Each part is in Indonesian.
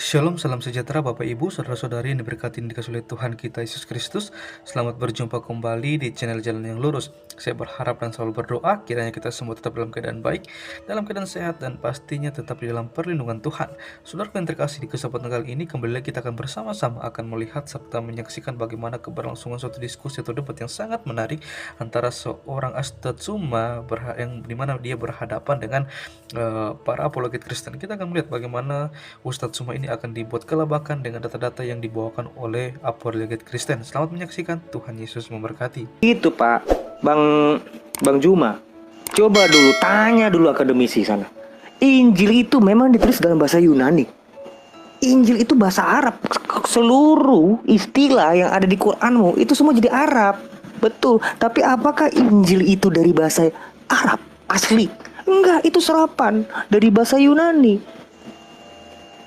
Shalom, salam sejahtera Bapak Ibu, Saudara-saudari yang diberkati dan dikasihi oleh Tuhan kita Yesus Kristus. Selamat berjumpa kembali di channel Jalan yang Lurus. Saya berharap dan selalu berdoa kiranya kita semua tetap dalam keadaan baik, dalam keadaan sehat, dan pastinya tetap di dalam perlindungan Tuhan. Saudara yang terkasih, di kesempatan kali ini kembali lagi kita akan bersama-sama akan melihat serta menyaksikan bagaimana keberlangsungan suatu diskusi atau debat yang sangat menarik antara seorang Astatsuma yang dimana dia berhadapan dengan para apologet Kristen. Kita akan melihat bagaimana Ustadz Suma ini akan dibuat kelabakan dengan data-data yang dibawakan oleh apologet Kristen. Selamat menyaksikan, Tuhan Yesus memberkati. Itu Pak, Bang Juma. Coba dulu tanya dulu akademisi sana. Injil itu memang ditulis dalam bahasa Yunani. Injil itu bahasa Arab. Seluruh istilah yang ada di Quranmu itu semua jadi Arab. Betul. Tapi apakah Injil itu dari bahasa Arab asli? Enggak, itu serapan dari bahasa Yunani.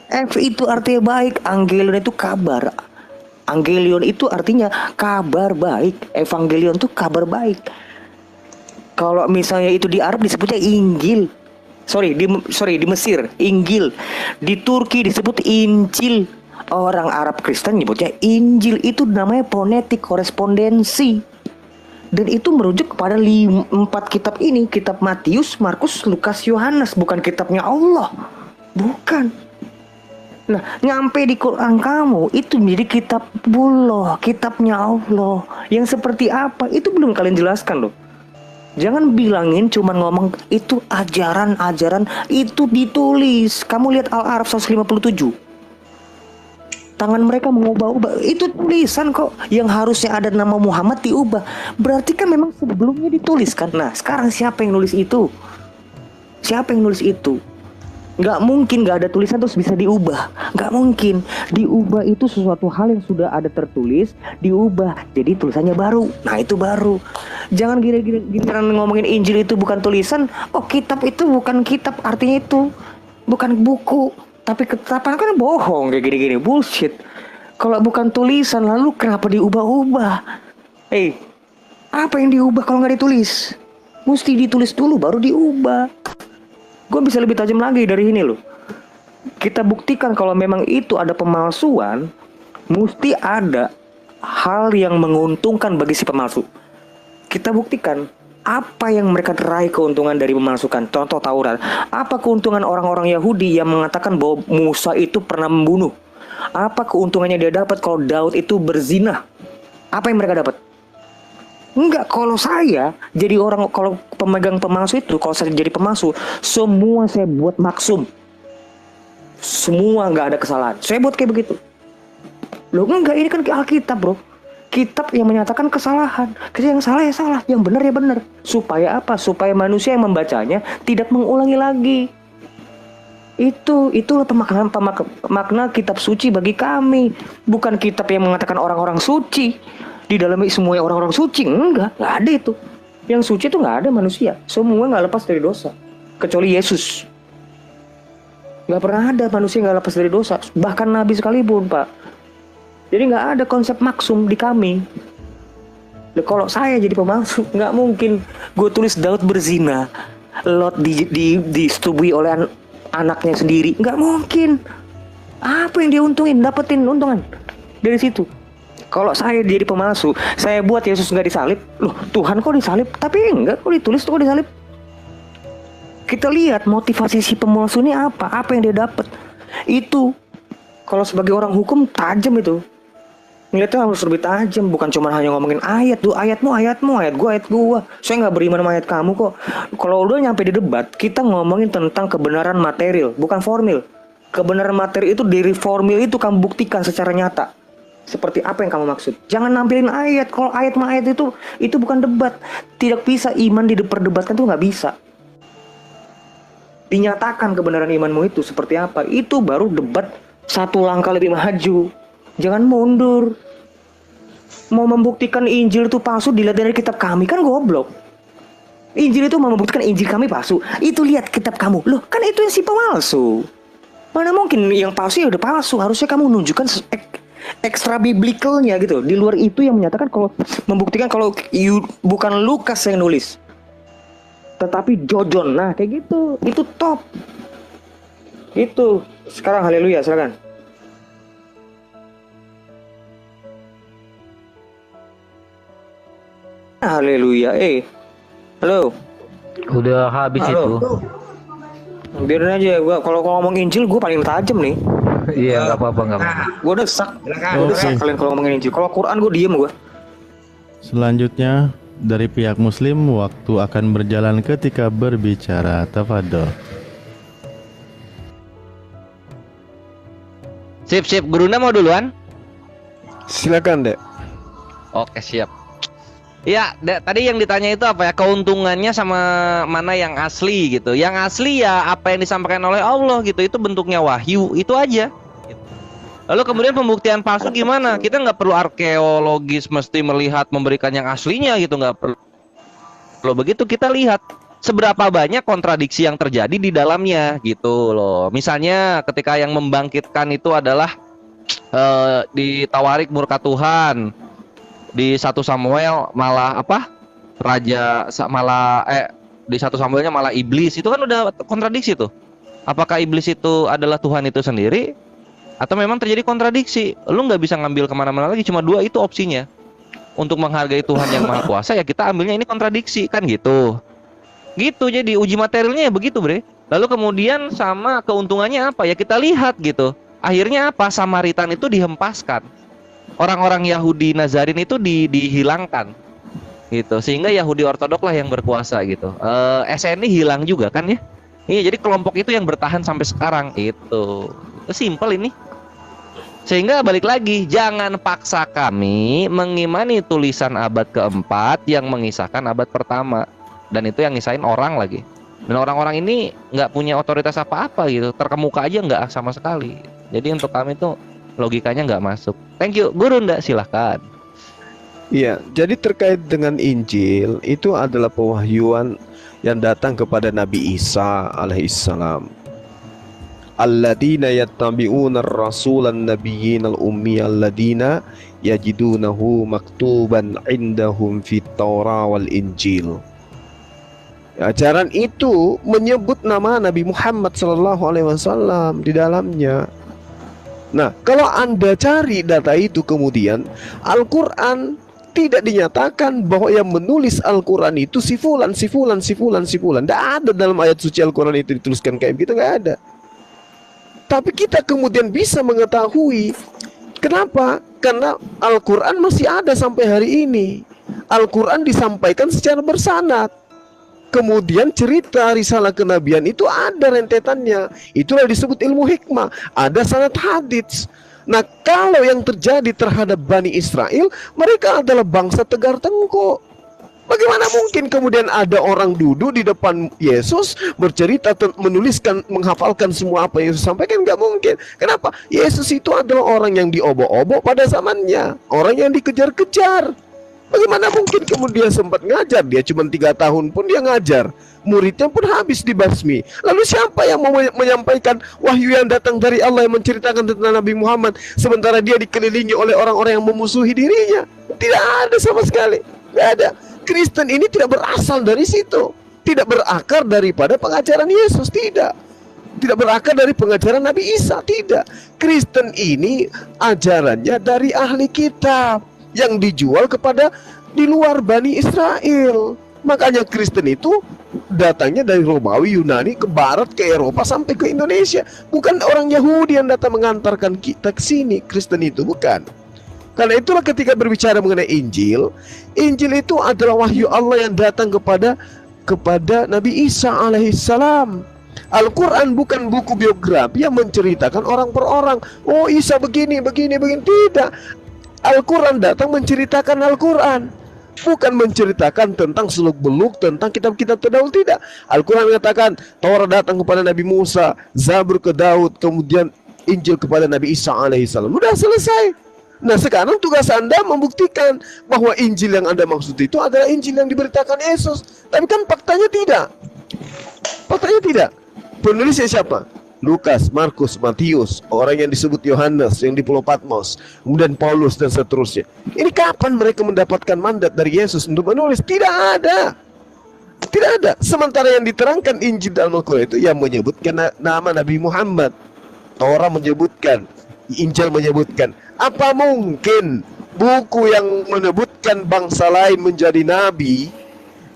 F itu artinya baik, Angelion itu kabar. Angelion itu artinya kabar baik. Evangelion itu kabar baik. Kalau misalnya itu di Arab disebutnya Injil. Di Mesir Injil. Di Turki disebut Injil. Orang Arab Kristen nyebutnya Injil. Itu namanya fonetik korespondensi. Dan itu merujuk kepada 4 kitab ini. Kitab Matius, Markus, Lukas, Yohanes. Bukan kitabnya Allah. Bukan. Nah, nyampe di Quran kamu itu menjadi kitabullah, kitabnya Allah. Yang seperti apa? Itu belum kalian jelaskan loh. Jangan bilangin cuman ngomong itu ajaran-ajaran, itu ditulis. Kamu lihat Al-Araf 157. Tangan mereka mengubah-ubah. Itu tulisan kok. Yang harusnya ada nama Muhammad diubah. Berarti kan memang sebelumnya dituliskan. Nah, sekarang siapa yang nulis itu? Siapa yang nulis itu? Nggak mungkin nggak ada tulisan terus bisa diubah. Nggak mungkin. Diubah itu sesuatu hal yang sudah ada tertulis, diubah jadi tulisannya baru. Nah, itu baru. Jangan giliran ngomongin Injil itu bukan tulisan. Oh, kitab itu bukan kitab, artinya itu bukan buku, tapi ketetapan. Kan bohong kayak gini-gini, bullshit. Kalau bukan tulisan lalu kenapa diubah-ubah? Apa yang diubah kalau nggak ditulis? Mesti ditulis dulu baru diubah. Gue bisa lebih tajam lagi dari ini loh. Kita buktikan kalau memang itu ada pemalsuan, mesti ada hal yang menguntungkan bagi si pemalsu. Kita buktikan apa yang mereka raih keuntungan dari memalsukan. Contoh Taurat. Apa keuntungan orang-orang Yahudi yang mengatakan bahwa Musa itu pernah membunuh? Apa keuntungannya dia dapat kalau Daud itu berzina? Apa yang mereka dapat? Enggak, kalau saya jadi orang, kalau pemegang pemalsu itu, kalau saya jadi pemalsu, semua saya buat maksum. Semua nggak ada kesalahan. Saya buat kayak begitu. Loh enggak, ini kan Alkitab bro. Kitab yang menyatakan kesalahan. Yang salah ya salah, yang benar ya benar. Supaya apa? Supaya manusia yang membacanya tidak mengulangi lagi. Itulah makna kitab suci bagi kami. Bukan kitab yang mengatakan orang-orang suci. Di dalamnya semua orang-orang suci. Nggak ada itu. Yang suci itu nggak ada manusia. Semua nggak lepas dari dosa. Kecuali Yesus. Nggak pernah ada manusia nggak lepas dari dosa. Bahkan Nabi sekalipun, Pak. Jadi nggak ada konsep maksum di kami. Kalau saya jadi pemalsu, nggak mungkin gue tulis Daud berzina, Lot disetubui oleh anaknya sendiri. Nggak mungkin. Apa yang dia untungin? Dapetin untungan dari situ. Kalau saya jadi pemalsu, saya buat Yesus nggak disalib. Loh, Tuhan kok disalib? Tapi enggak, kok ditulis kok disalib. Kita lihat motivasi si pemalsu ini apa? Apa yang dia dapat? Itu kalau sebagai orang hukum tajam itu. Ngeliatnya harus lebih tajam, bukan cuma hanya ngomongin ayat tuh, ayat gua. Saya nggak beriman sama ayat kamu kok. Kalau udah nyampe di debat, kita ngomongin tentang kebenaran material, bukan formil. Kebenaran material itu dari formil itu kamu buktikan secara nyata. Seperti apa yang kamu maksud? Jangan nampilin ayat. Kalau ayat itu bukan debat. Tidak bisa iman diperdebatkan tuh nggak bisa. Dinyatakan kebenaran imanmu itu seperti apa. Itu baru debat satu langkah lebih maju. Jangan mundur. Mau membuktikan Injil itu palsu dilihat dari kitab kami kan goblok. Injil itu mau membuktikan Injil kami palsu. Itu lihat kitab kamu. Loh kan itu yang si pemalsu. Mana mungkin yang palsu ya udah palsu. Harusnya kamu menunjukkan ekstra biblicalnya gitu. Di luar itu yang menyatakan kalau membuktikan kalau bukan Lukas yang nulis, tetapi John. Nah kayak gitu. Itu top. Itu sekarang haleluya silakan. Haleluya. Halo. Udah habis Halo. itu. Biarin aja, gua kalau ngomong Injil gue paling tajam nih. Iya, nggak apa-apa, nggak apa-apa. Gue udah sak, kalian kalau ngomongin Injil. Kalau Quran gue diem gue. Selanjutnya dari pihak muslim, waktu akan berjalan ketika berbicara. Tafadhol. Sip, Gurunda mau duluan? Silakan, Dek. Oke, siap. Ya, tadi yang ditanya itu apa ya? Keuntungannya sama mana yang asli gitu. Yang asli ya apa yang disampaikan oleh Allah gitu. Itu bentuknya wahyu, itu aja. Lalu kemudian pembuktian palsu gimana? Kita nggak perlu arkeologis mesti melihat memberikan yang aslinya gitu, nggak perlu. Kalau begitu kita lihat seberapa banyak kontradiksi yang terjadi di dalamnya gitu loh. Misalnya ketika yang membangkitkan itu adalah di Tawarik murka Tuhan, di 1 Samuel malah apa? Di 1 Samuelnya malah iblis. Itu kan udah kontradiksi tuh. Apakah iblis itu adalah Tuhan itu sendiri atau memang terjadi kontradiksi? Lu nggak bisa ngambil kemana-mana lagi, cuma 2 itu opsinya. Untuk menghargai Tuhan yang Maha Kuasa ya kita ambilnya ini kontradiksi kan gitu. Gitu, jadi uji materialnya ya begitu, Bre. Lalu kemudian sama keuntungannya apa? Ya kita lihat gitu. Akhirnya apa? Samaritan itu dihempaskan. Orang-orang Yahudi Nazarin itu dihilangkan. Gitu. Sehingga Yahudi Ortodok lah yang berkuasa gitu. SNI hilang juga kan ya? Iya, jadi kelompok itu yang bertahan sampai sekarang itu. Simpel ini. Sehingga balik lagi, jangan paksa kami mengimani tulisan abad keempat yang mengisahkan abad pertama. Dan itu yang ngisahin orang lagi. Dan orang-orang ini nggak punya otoritas apa-apa gitu. Terkemuka aja nggak sama sekali. Jadi untuk kami tuh logikanya nggak masuk. Thank you, Guru Nda, silahkan. Iya, jadi terkait dengan Injil itu adalah pewahyuan yang datang kepada Nabi Isa alaihissalam. Alladzina yattabi'una ar-rasulan nabiyyinal ummi alladzina yajidunahu maktuban indahum fit Taurah wal Injil. Ajaran itu menyebut nama Nabi Muhammad SAW di dalamnya. Nah, kalau Anda cari data itu kemudian Al-Quran tidak dinyatakan bahwa yang menulis Al-Quran itu si fulan. Tidak ada dalam ayat suci Al-Quran itu dituliskan kayak gitu, nggak ada. Tapi kita kemudian bisa mengetahui. Kenapa? Karena Al-Quran masih ada sampai hari ini. Al-Quran disampaikan secara bersanad. Kemudian cerita risalah kenabian itu ada rentetannya. Itulah disebut ilmu hikmah. Ada sanad hadits. Nah, kalau yang terjadi terhadap Bani Israel, mereka adalah bangsa tegar tengkuk. Bagaimana mungkin kemudian ada orang duduk di depan Yesus bercerita, menuliskan, menghafalkan semua apa yang Yesus sampaikan? Nggak mungkin. Kenapa? Yesus itu adalah orang yang diobok-obok pada zamannya, orang yang dikejar-kejar. Bagaimana mungkin kemudian sempat ngajar? Dia cuma 3 tahun pun dia ngajar. Muridnya pun habis dibasmi. Lalu siapa yang mau menyampaikan wahyu yang datang dari Allah yang menceritakan tentang Nabi Muhammad sementara dia dikelilingi oleh orang-orang yang memusuhi dirinya? Tidak ada sama sekali. Tidak ada. Kristen ini tidak berasal dari situ. Tidak berakar daripada pengajaran Yesus. Tidak. Tidak berakar dari pengajaran Nabi Isa. Tidak. Kristen ini ajarannya dari ahli kitab yang dijual kepada di luar Bani Israel. Makanya Kristen itu datangnya dari Romawi, Yunani, ke barat, ke Eropa, sampai ke Indonesia. Bukan orang Yahudi yang datang mengantarkan kita ke sini. Kristen itu bukan. Karena itulah ketika berbicara mengenai Injil, Injil itu adalah wahyu Allah yang datang kepada Nabi Isa alaihissalam. Al-Quran bukan buku biografi yang menceritakan orang per orang. Oh, Isa begini. Tidak. Al-Quran datang menceritakan Al-Quran, bukan menceritakan tentang seluk-beluk tentang kitab-kitab terdahulu. Tidak. Al-Quran mengatakan Taurat datang kepada Nabi Musa, Zabur ke Daud, kemudian Injil kepada Nabi Isa alaihissalam. Sudah selesai. Nah, sekarang tugas Anda membuktikan bahwa Injil yang Anda maksud itu adalah Injil yang diberitakan Yesus. Tapi kan faktanya tidak. Faktanya tidak. Penulisnya siapa? Lukas, Markus, Matius, orang yang disebut Yohanes yang di Pulau Patmos, kemudian Paulus dan seterusnya. Ini kapan mereka mendapatkan mandat dari Yesus untuk menulis? Tidak ada. Tidak ada. Sementara yang diterangkan Injil dan Al-Quran itu yang menyebutkan nama Nabi Muhammad. Taurat menyebutkan, Injil menyebutkan. Apa mungkin buku yang menyebut menyelamatkan bangsa lain menjadi nabi,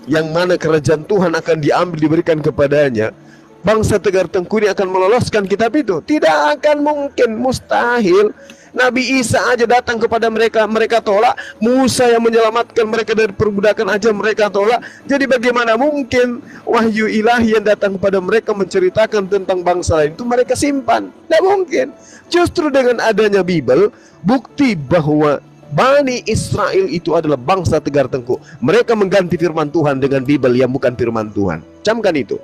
yang mana kerajaan Tuhan akan diambil diberikan kepadanya, bangsa Tegar Tengku ini akan meloloskan kitab itu? Tidak akan mungkin, mustahil. Nabi Isa aja datang kepada mereka, mereka tolak. Musa yang menyelamatkan mereka dari perbudakan aja mereka tolak. Jadi bagaimana mungkin wahyu ilahi yang datang kepada mereka menceritakan tentang bangsa lain itu mereka simpan? Tidak mungkin. Justru dengan adanya Bible, bukti bahwa Bani Israel itu adalah bangsa Tegar Tengku. Mereka mengganti firman Tuhan dengan Bible yang bukan firman Tuhan. Camkan itu.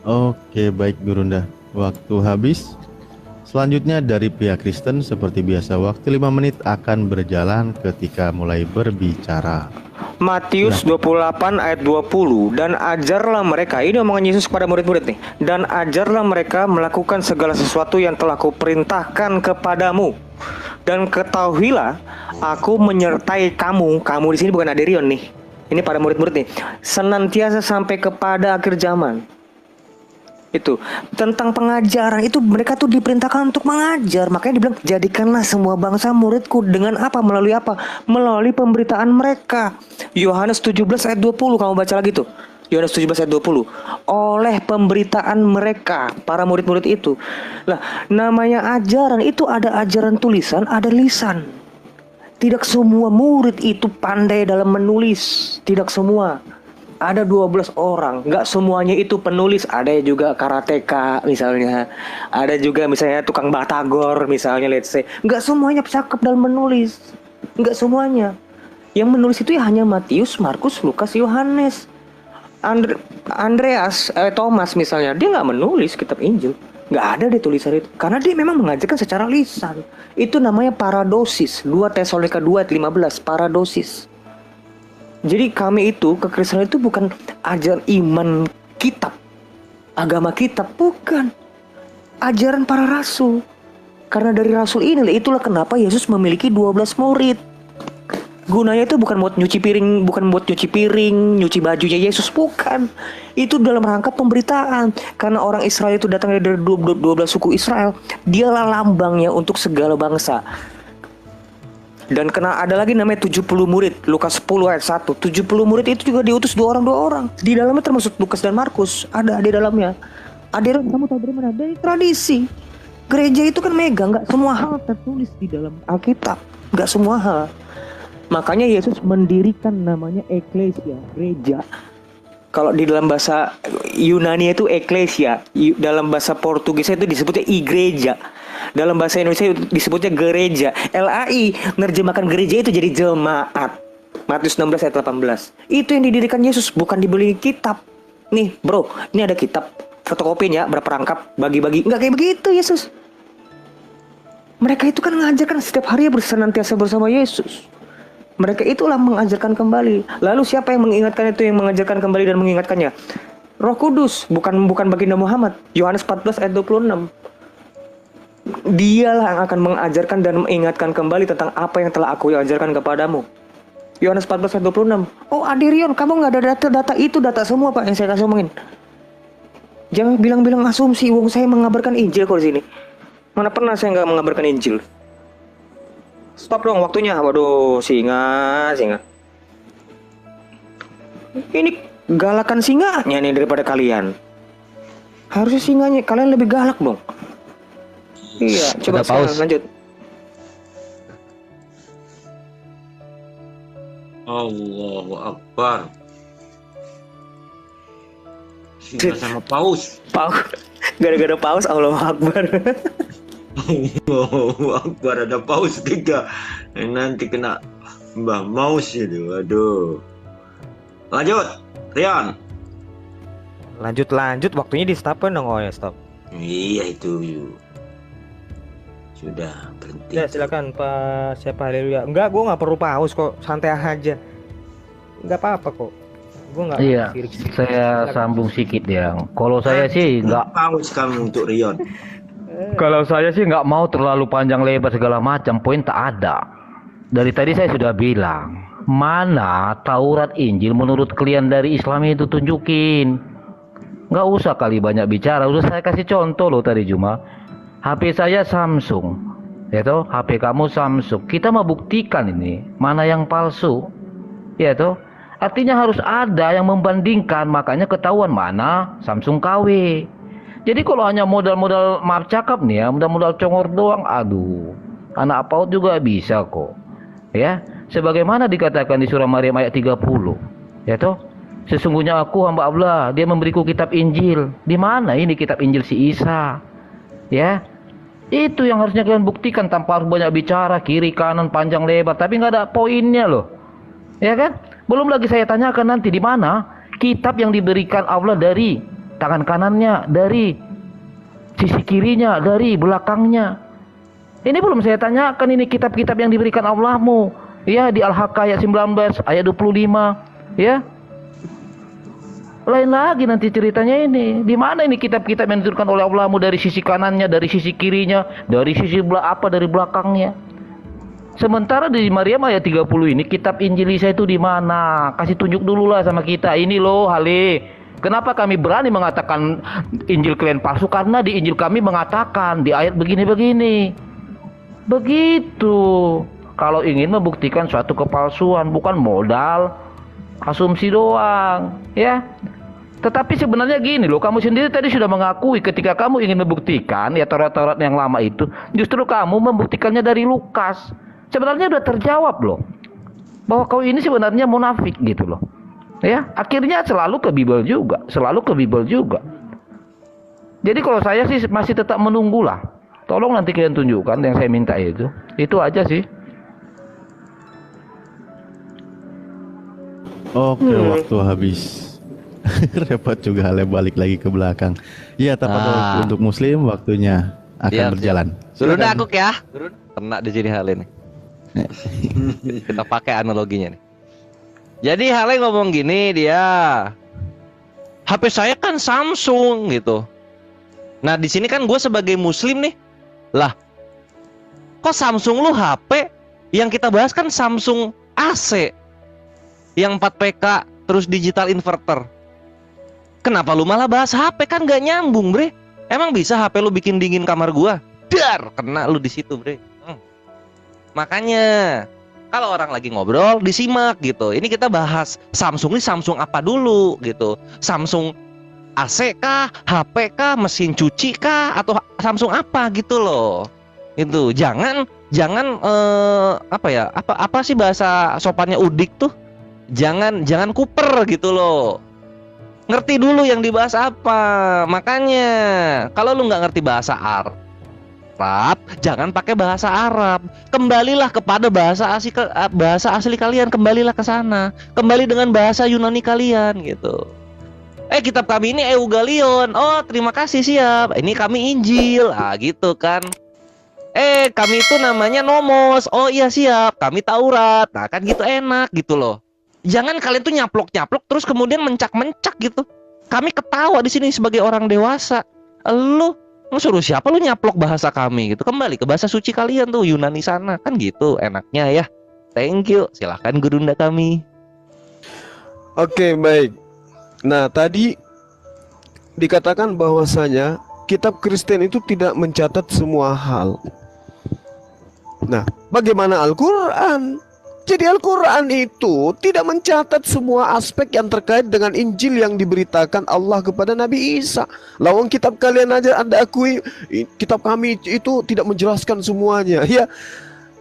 Oke, baik Gurunda. Waktu habis. Selanjutnya dari pihak Kristen seperti biasa, waktu 5 menit akan berjalan ketika mulai berbicara. Matius 28 ayat 20, dan ajarlah mereka, ini omongan Yesus kepada murid-murid nih, dan ajarlah mereka melakukan segala sesuatu yang telah kuperintahkan kepadamu, dan ketahuilah aku menyertai kamu di sini bukan Aderion nih, ini para murid-murid nih, senantiasa sampai kepada akhir zaman. Itu tentang pengajaran, itu mereka tuh diperintahkan untuk mengajar. Makanya dibilang jadikanlah semua bangsa muridku. Dengan apa? Melalui apa? Melalui pemberitaan mereka. Yohanes 17 ayat 20, kamu baca lagi tuh. Yohanes 17 ayat 20. Oleh pemberitaan mereka, para murid-murid itu. Lah, namanya ajaran itu ada ajaran tulisan, ada lisan. Tidak semua murid itu pandai dalam menulis. Tidak semua. Ada 12 orang, nggak semuanya itu penulis. Ada juga karateka misalnya, ada juga misalnya tukang batagor misalnya, let's say. Nggak semuanya cakep dalam menulis, nggak semuanya. Yang menulis itu ya hanya Matius, Markus, Lukas, Yohanes. Thomas misalnya, dia nggak menulis kitab Injil, nggak ada di tulisan itu, karena dia memang mengajarkan secara lisan. Itu namanya paradosis. 2 Tesalonika 2 ayat 15, paradosis. Jadi kami itu, kekristenan itu bukan ajar iman kitab, agama kitab, bukan. Ajaran para rasul. Karena dari rasul inilah, itulah kenapa Yesus memiliki 12 murid. Gunanya itu bukan buat nyuci piring, nyuci bajunya Yesus, bukan. Itu dalam rangka pemberitaan. Karena orang Israel itu datang dari 12 suku Israel, dialah lambangnya untuk segala bangsa. Dan kena ada lagi namanya 70 murid, Lukas 10 ayat 1. 70 murid itu juga diutus dua orang. Di dalamnya termasuk Lukas dan Markus, ada di dalamnya. Ada, kamu tahu dari mana? Dari tradisi. Gereja itu kan megang, nggak semua hal tertulis di dalam Alkitab, nggak semua hal. Makanya Yesus mendirikan namanya eklesia, gereja. Kalau di dalam bahasa Yunani itu eklesia, dalam bahasa Portugis itu disebutnya igreja. Dalam bahasa Indonesia disebutnya gereja. LAI menerjemahkan gereja itu jadi jemaat. Matius 16 ayat 18. Itu yang didirikan Yesus, bukan dibeli kitab. Nih bro, ini ada kitab, fotokopinya berapa rangkap, bagi-bagi. Nggak kayak begitu Yesus. Mereka itu kan mengajarkan setiap hari bersenantiasa bersama Yesus. Mereka itulah mengajarkan kembali. Lalu siapa yang mengingatkan itu, yang mengajarkan kembali dan mengingatkannya? Roh Kudus, bukan baginda Muhammad. Yohanes 14 ayat 26. Dialah yang akan mengajarkan dan mengingatkan kembali tentang apa yang telah aku ajarkan kepadamu. Yohanes 14 ayat 26. Oh Adirion, kamu nggak ada data itu, data semua Pak yang saya kasih omongin. Jangan bilang-bilang asumsi, wong saya mengabarkan Injil kok di sini. Mana pernah saya nggak mengabarkan Injil? Stop dong waktunya. Waduh, singa. Ini galakan singanya nih daripada kalian. Harusnya singanya, kalian lebih galak dong. Iya, coba sekarang lanjut. Allahu Akbar. Singa sama paus. Gara-gara paus Allahu Akbar. Allahu Akbar, ada paus 3. Nanti kena Mbah Maus itu. Aduh. Lanjut, Rian. Lanjut, waktunya di stopin dong. Oh ya, stop. Iya itu. Sudah berhenti. Ya silakan Pak siapa, haleluya. Enggak, gue nggak perlu paus kok, santai aja. Nggak apa-apa kok. Gue nggak. Iya, saya sambung sedikit ya. Kalau saya sih nggak. Paus kamu untuk Rion. Kalau saya sih nggak mau terlalu panjang lebar segala macam. Poin tak ada. Dari tadi saya sudah bilang, mana Taurat Injil menurut kalian dari Islam itu tunjukin. Nggak usah kali banyak bicara. Udah saya kasih contoh loh tadi cuma. HP saya Samsung, ya toh, HP kamu Samsung. Kita mau buktikan ini mana yang palsu, ya toh. Artinya harus ada yang membandingkan, makanya ketahuan mana Samsung KW. Jadi kalau hanya modal-modal maaf cakap nih ya, modal-modal congor doang, aduh, anak PAUD juga bisa kok. Ya, sebagaimana dikatakan di surah Maryam ayat 30, ya toh, sesungguhnya aku hamba Allah, dia memberiku kitab Injil. Di mana ini kitab Injil si Isa? Ya, itu yang harusnya kalian buktikan tanpa harus banyak bicara kiri kanan panjang lebar, tapi nggak ada poinnya loh, ya kan? Belum lagi saya tanyakan nanti di mana kitab yang diberikan Allah dari tangan kanannya, dari sisi kirinya, dari belakangnya. Ini belum saya tanyakan ini kitab-kitab yang diberikan Allahmu. Ya, di Al-Haqqah ayat 19, ayat 25, ya. Lain lagi nanti ceritanya ini. Di mana ini kitab-kitab yang diturunkan oleh Allahmu dari sisi kanannya, dari sisi kirinya, dari sisi dari belakangnya. Sementara di Maryam ayat 30 ini kitab Injil Isa itu di mana? Kasih tunjuk dulu lah sama kita. Ini loh, Hale. Kenapa kami berani mengatakan Injil kalian palsu? Karena di Injil kami mengatakan di ayat begini-begini. Begitu. Kalau ingin membuktikan suatu kepalsuan, bukan modal asumsi doang, ya. Tetapi sebenarnya gini loh, kamu sendiri tadi sudah mengakui ketika kamu ingin membuktikan ya Taurat-Taurat yang lama itu, justru kamu membuktikannya dari Lukas. Sebenarnya sudah terjawab loh, bahwa kau ini sebenarnya munafik gitu loh. Ya, akhirnya selalu ke Bible juga, selalu ke Bible juga. Jadi kalau saya sih masih tetap menunggulah. Tolong nanti kalian tunjukkan yang saya minta itu. Itu aja sih. Oke, waktu habis. Repot juga Ale balik lagi ke belakang. Iya, tepat waktu untuk Muslim waktunya akan berjalan. Turun aku ya. Kena di sini hal ini. Kita pakai analoginya nih. Jadi Hale ngomong gini dia, HP saya kan Samsung gitu. Nah di sini kan gue sebagai Muslim nih, lah, kok Samsung lu HP? Yang kita bahas kan Samsung AC, yang 4PK terus digital inverter. Kenapa lu malah bahas HP? Kan gak nyambung, bre. Emang bisa HP lu bikin dingin kamar gua? Dar, kena lu di situ, bre. Makanya kalau orang lagi ngobrol disimak gitu. Ini kita bahas Samsung ini Samsung apa dulu gitu. Samsung AC kah, HP kah, mesin cuci kah, atau Samsung apa gitu loh. Itu jangan apa sih bahasa sopannya Udik tuh? Jangan kuper gitu loh. Ngerti dulu yang dibahas apa. Makanya kalau lu nggak ngerti bahasa Arab, jangan pakai bahasa Arab. Kembalilah kepada bahasa asli kalian, kembalilah ke sana. Kembali dengan bahasa Yunani kalian gitu. Kitab kami ini Eugalion. Oh, terima kasih, siap. Ini kami Injil. Gitu kan. Kami itu namanya Nomos. Oh iya, siap. Kami Taurat. Nah, kan gitu enak gitu loh. Jangan kalian tuh nyaplok-nyaplok terus kemudian mencak-mencak gitu. Kami ketawa di sini sebagai orang dewasa. Lu suruh siapa lu nyaplok bahasa kami gitu. Kembali ke bahasa suci kalian tuh Yunani sana. Kan gitu enaknya ya. Thank you. Silahkan gurunda kami. Oke, baik. Nah, tadi dikatakan bahwasanya kitab Kristen itu tidak mencatat semua hal. Nah, bagaimana Al-Quran? Jadi Al-Quran itu tidak mencatat semua aspek yang terkait dengan Injil yang diberitakan Allah kepada Nabi Isa. Lawang kitab kalian aja Anda akui, kitab kami itu tidak menjelaskan semuanya. Ya,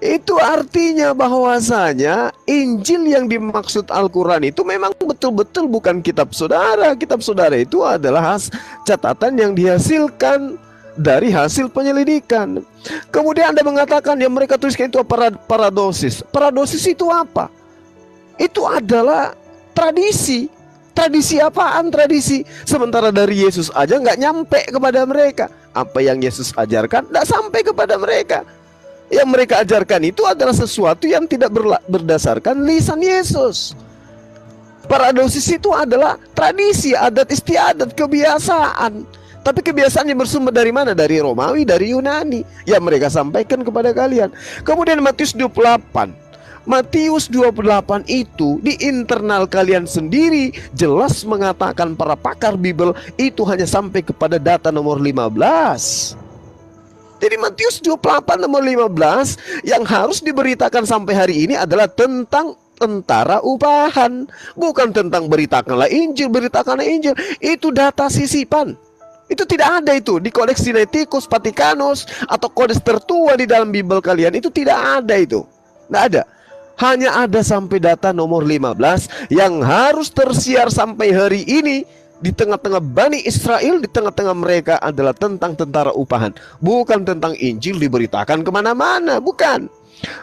itu artinya bahwasanya Injil yang dimaksud Al-Quran itu memang betul-betul bukan kitab saudara. Kitab saudara itu adalah catatan yang dihasilkan dari hasil penyelidikan. Kemudian Anda mengatakan yang mereka tuliskan itu paradosis. Paradosis itu apa? Itu adalah tradisi. Tradisi apaan tradisi? Sementara dari Yesus aja nggak nyampe kepada mereka. Apa yang Yesus ajarkan nggak sampai kepada mereka. Yang mereka ajarkan itu adalah sesuatu yang tidak berdasarkan lisan Yesus. Paradosis itu adalah tradisi, adat istiadat, kebiasaan. Tapi kebiasaannya bersumber dari mana? Dari Romawi, dari Yunani. Yang mereka sampaikan kepada kalian. Kemudian Matius 28. Matius 28 itu di internal kalian sendiri jelas mengatakan para pakar Bible itu hanya sampai kepada data nomor 15. Jadi Matius 28 nomor 15 yang harus diberitakan sampai hari ini adalah tentang tentara upahan, bukan tentang beritakanlah Injil, beritakanlah Injil. Itu data sisipan. Itu tidak ada itu di Codex Sinaiticus Vaticanus atau kodeks tertua di dalam Bible kalian, itu tidak ada itu. Tidak ada. Hanya ada sampai data nomor 15 yang harus tersiar sampai hari ini di tengah-tengah Bani Israel, di tengah-tengah mereka adalah tentang tentara upahan, bukan tentang Injil diberitakan kemana-mana, bukan.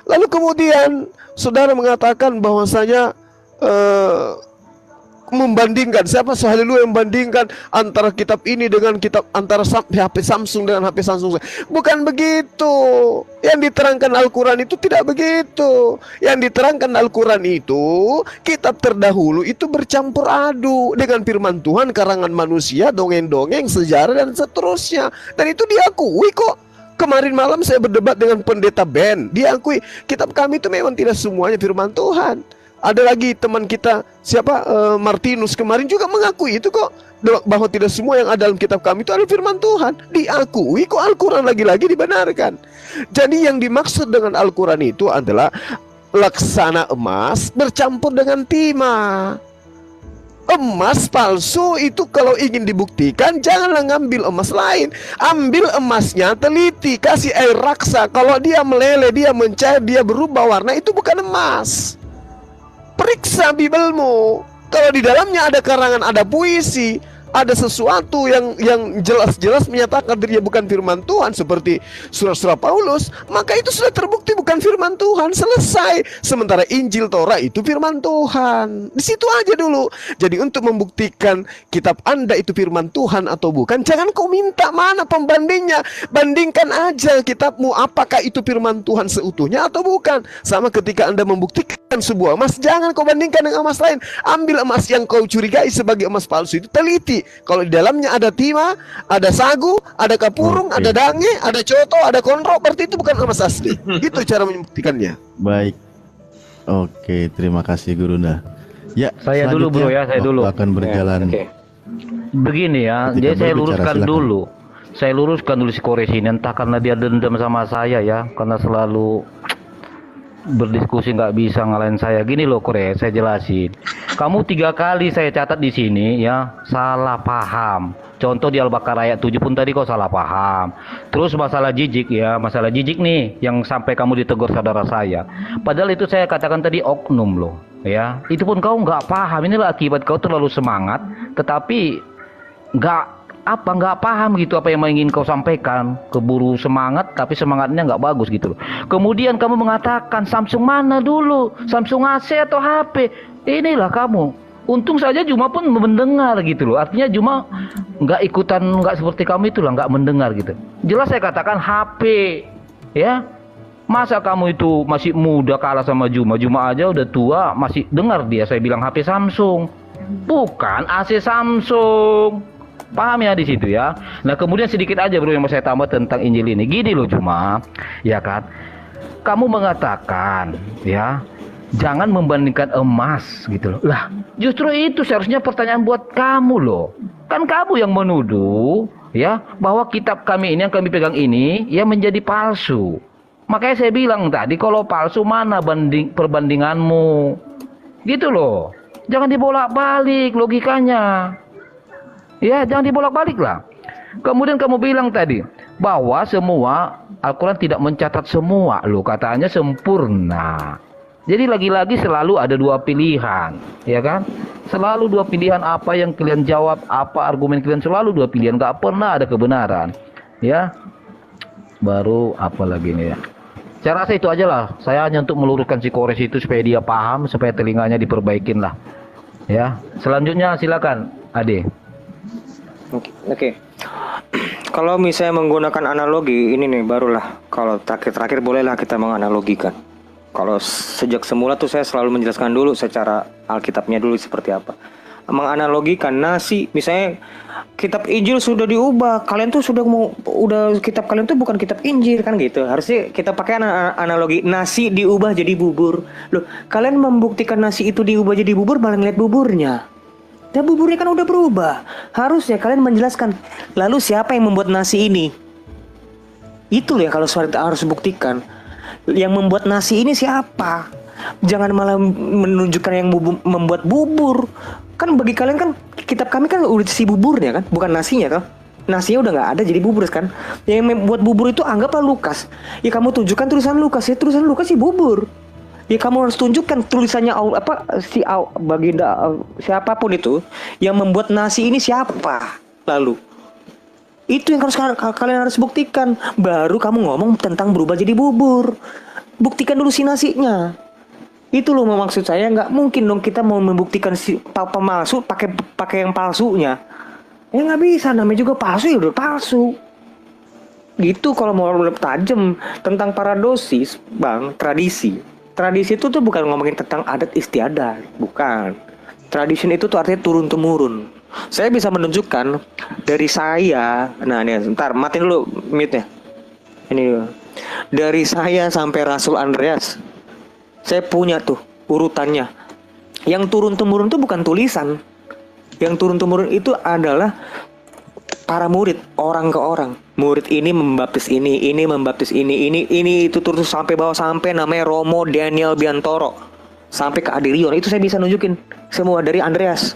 Lalu kemudian saudara mengatakan bahwasanya membandingkan, siapa haleluya membandingkan antara kitab ini dengan kitab, antara HP Samsung dengan HP Samsung. Bukan begitu. Yang diterangkan Al-Quran itu tidak begitu. Yang diterangkan Al-Quran itu kitab terdahulu itu bercampur aduk dengan firman Tuhan, karangan manusia, dongeng-dongeng, sejarah dan seterusnya. Dan itu diakui kok. Kemarin malam saya berdebat dengan pendeta Ben, diakui kitab kami itu memang tidak semuanya firman Tuhan. Ada lagi teman kita siapa Martinus kemarin juga mengakui itu kok, bahwa tidak semua yang ada dalam kitab kami itu adalah firman Tuhan. Diakui kok, Al-Quran lagi-lagi dibenarkan. Jadi yang dimaksud dengan Al-Quran itu adalah laksana emas bercampur dengan timah. Emas palsu itu kalau ingin dibuktikan janganlah ngambil emas lain, ambil emasnya, teliti, kasih air raksa. Kalau dia meleleh, dia mencair, dia berubah warna, itu bukan emas. Periksa Bibelmu. Kalau di dalamnya ada karangan, ada puisi, ada sesuatu yang jelas-jelas menyatakan dirinya bukan firman Tuhan, seperti surat-surat Paulus, maka itu sudah terbukti bukan firman Tuhan, selesai. Sementara Injil, Torah itu firman Tuhan. Di situ aja dulu. Jadi untuk membuktikan kitab Anda itu firman Tuhan atau bukan, jangan kau minta mana pembandingnya. Bandingkan aja kitabmu, apakah itu firman Tuhan seutuhnya atau bukan. Sama ketika Anda membuktikan sebuah emas, jangan kau bandingkan dengan emas lain. Ambil emas yang kau curigai sebagai emas palsu itu, teliti. Kalau di dalamnya ada timah, ada sagu, ada kapurung, ada dange, ada coto, ada kontro, berarti itu bukan emas asli. Itu cara membuktikannya. Baik. Oke, terima kasih Gurunda. Ya, Saya dulu bro ya, saya waktu dulu. akan berjalan. Begini ya, Ketika jadi saya berbicara, luruskan silakan. dulu. Saya luruskan dulu si Kores ini, entah karena dia dendam sama saya ya, karena selalu berdiskusi nggak bisa ngalahin saya. Gini loh Kores, saya jelasin. Kamu 3 kali saya catat di sini ya, salah paham. Contoh di Al-Baqarah ayat 7 pun tadi kau salah paham. Terus masalah jijik ya, masalah jijik nih yang sampai kamu ditegur saudara saya. Padahal itu saya katakan tadi oknum loh ya. Itu pun kau nggak paham. Inilah akibat kau terlalu semangat, tetapi nggak paham gitu apa yang ingin kau sampaikan. Keburu semangat tapi semangatnya nggak bagus gitu loh. Kemudian kamu mengatakan Samsung mana dulu, Samsung AC atau HP. Inilah kamu. Untung saja Juma pun mendengar gitu loh. Artinya Juma nggak ikutan, nggak seperti kamu itulah, nggak mendengar gitu. Jelas saya katakan HP ya. Masa kamu itu masih muda kalah sama Juma? Juma aja udah tua masih dengar dia saya bilang HP Samsung, bukan AC Samsung. Paham ya di situ ya. Nah kemudian sedikit aja bro yang mau saya tambah tentang Injil ini. Gini loh Juma, ya kan? Kamu mengatakan ya, jangan membandingkan emas gitu loh. Lah justru itu seharusnya pertanyaan buat kamu loh. Kan kamu yang menuduh ya bahwa kitab kami ini yang kami pegang ini ya menjadi palsu. Makanya saya bilang tadi kalau palsu mana perbandinganmu gitu loh. Jangan dibolak-balik logikanya. Ya jangan dibolak-balik lah. Kemudian kamu bilang tadi bahwa semua Al-Quran tidak mencatat semua loh, katanya sempurna. Jadi lagi-lagi selalu ada 2 pilihan, ya kan? Selalu 2 pilihan, apa yang kalian jawab, apa argumen kalian, selalu 2 pilihan, nggak pernah ada kebenaran, ya. Baru apa lagi nih ya? Saya rasa itu aja lah. Saya hanya untuk meluruskan si Kores itu supaya dia paham, supaya telinganya diperbaikin lah, ya. Selanjutnya silakan, Ade. Oke. Kalau misalnya menggunakan analogi ini nih barulah, kalau terakhir bolehlah kita menganalogikan. Kalau sejak semula tuh saya selalu menjelaskan dulu secara Alkitabnya dulu seperti apa. Menganalogikan nasi, misalnya kitab Injil sudah diubah, kalian tuh udah kitab kalian tuh bukan kitab Injil kan gitu. Harusnya kita pakai analogi nasi diubah jadi bubur. Loh, kalian membuktikan nasi itu diubah jadi bubur malah ngeliat buburnya. Dan buburnya kan udah berubah. Harusnya kalian menjelaskan, lalu siapa yang membuat nasi ini? Itu loh yang kalau kita harus buktikan. Yang membuat nasi ini siapa? Jangan malah menunjukkan yang membuat bubur. Kan bagi kalian kan kitab kami kan udah isi buburnya kan, bukan nasinya kan. Nasinya udah nggak ada jadi bubur kan. Yang membuat bubur itu anggaplah Lukas. Ya kamu tunjukkan tulisan Lukas, ya tulisan Lukas sih bubur. Ya kamu harus tunjukkan tulisannya baginda siapapun itu yang membuat nasi ini siapa. Lalu itu yang harus kalian harus buktikan. Baru kamu ngomong tentang berubah jadi bubur. Buktikan dulu si nasinya. Itu loh maksud saya. Nggak mungkin dong kita mau membuktikan si pemalsu pakai yang palsunya. Ya nggak bisa, namanya juga palsu ya udah palsu. Gitu kalau mau lebih tajam tentang paradosis, Bang, tradisi. Tradisi itu tuh bukan ngomongin tentang adat istiadat, bukan. Tradisi itu tuh artinya turun temurun. Saya bisa menunjukkan dari saya. Nah ini sebentar, matiin dulu mute-nya. Ini dulu. Dari saya sampai Rasul Andreas, saya punya tuh urutannya. Yang turun temurun tuh bukan tulisan. Yang turun temurun itu adalah para murid, orang ke orang. Murid ini membaptis ini membaptis ini itu terus sampai bawah, sampai namanya Romo Daniel Biantoro, sampai ke Adirion. Itu saya bisa nunjukin semua dari Andreas.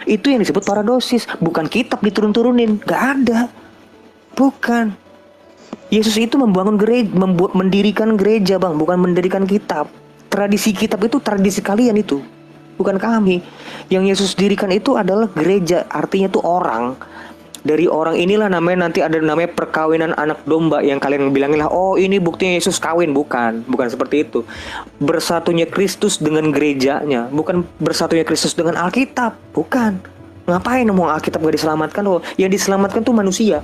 Itu yang disebut paradosis, bukan kitab diturun-turunin, gak ada. Bukan. Yesus itu membangun gereja, mendirikan gereja, Bang, bukan mendirikan kitab. Tradisi kitab itu tradisi kalian itu, bukan kami. Yang Yesus dirikan itu adalah gereja, artinya itu orang. Dari orang inilah namanya nanti ada namanya perkawinan anak domba, yang kalian bilangin lah, oh ini buktinya Yesus kawin. Bukan seperti itu. Bersatunya Kristus dengan gerejanya, bukan bersatunya Kristus dengan Alkitab. Bukan. Ngapain ngomong Alkitab gak diselamatkan? Oh, yang diselamatkan tuh manusia.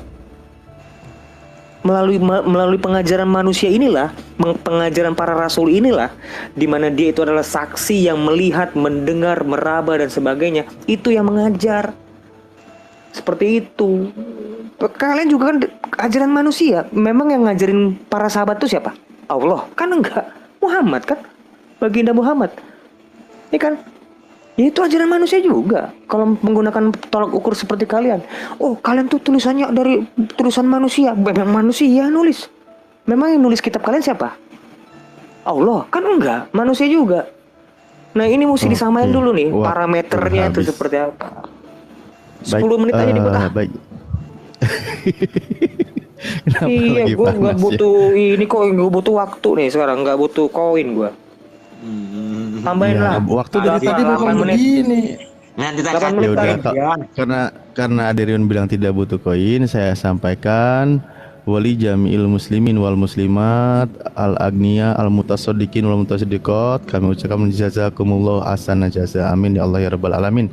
Melalui pengajaran manusia inilah, pengajaran para rasul inilah, di mana dia itu adalah saksi yang melihat, mendengar, meraba dan sebagainya. Itu yang mengajar. Seperti itu. Kalian juga kan ajaran manusia. Memang yang ngajarin para sahabat itu siapa? Allah? Kan enggak. Muhammad kan? Baginda Muhammad. Ini kan? Ya itu ajaran manusia juga. Kalau menggunakan tolak ukur seperti kalian. Oh, kalian tuh tulisannya dari tulisan manusia. Memang manusia nulis. Memang yang nulis kitab kalian siapa? Allah? Kan enggak. Manusia juga. Nah ini mesti disamain dulu nih. Parameternya itu seperti apa. 10 menit aja dibuat. Baik. Iya, gue nggak butuh ini kok, gue butuh waktu nih sekarang, nggak butuh koin gue. Tambahin lah. Waktu Dari tadi memang begini. Nanti tak 8 menit Ya lagi. udah, karena Aderion bilang tidak butuh koin, saya sampaikan wali jami'il muslimin wal muslimat al agniya al mutasaddiqin wal mutasaddiqat, kami ucapkan jazakumullah ahsana jaza. Amin ya Allah ya rabbal alamin.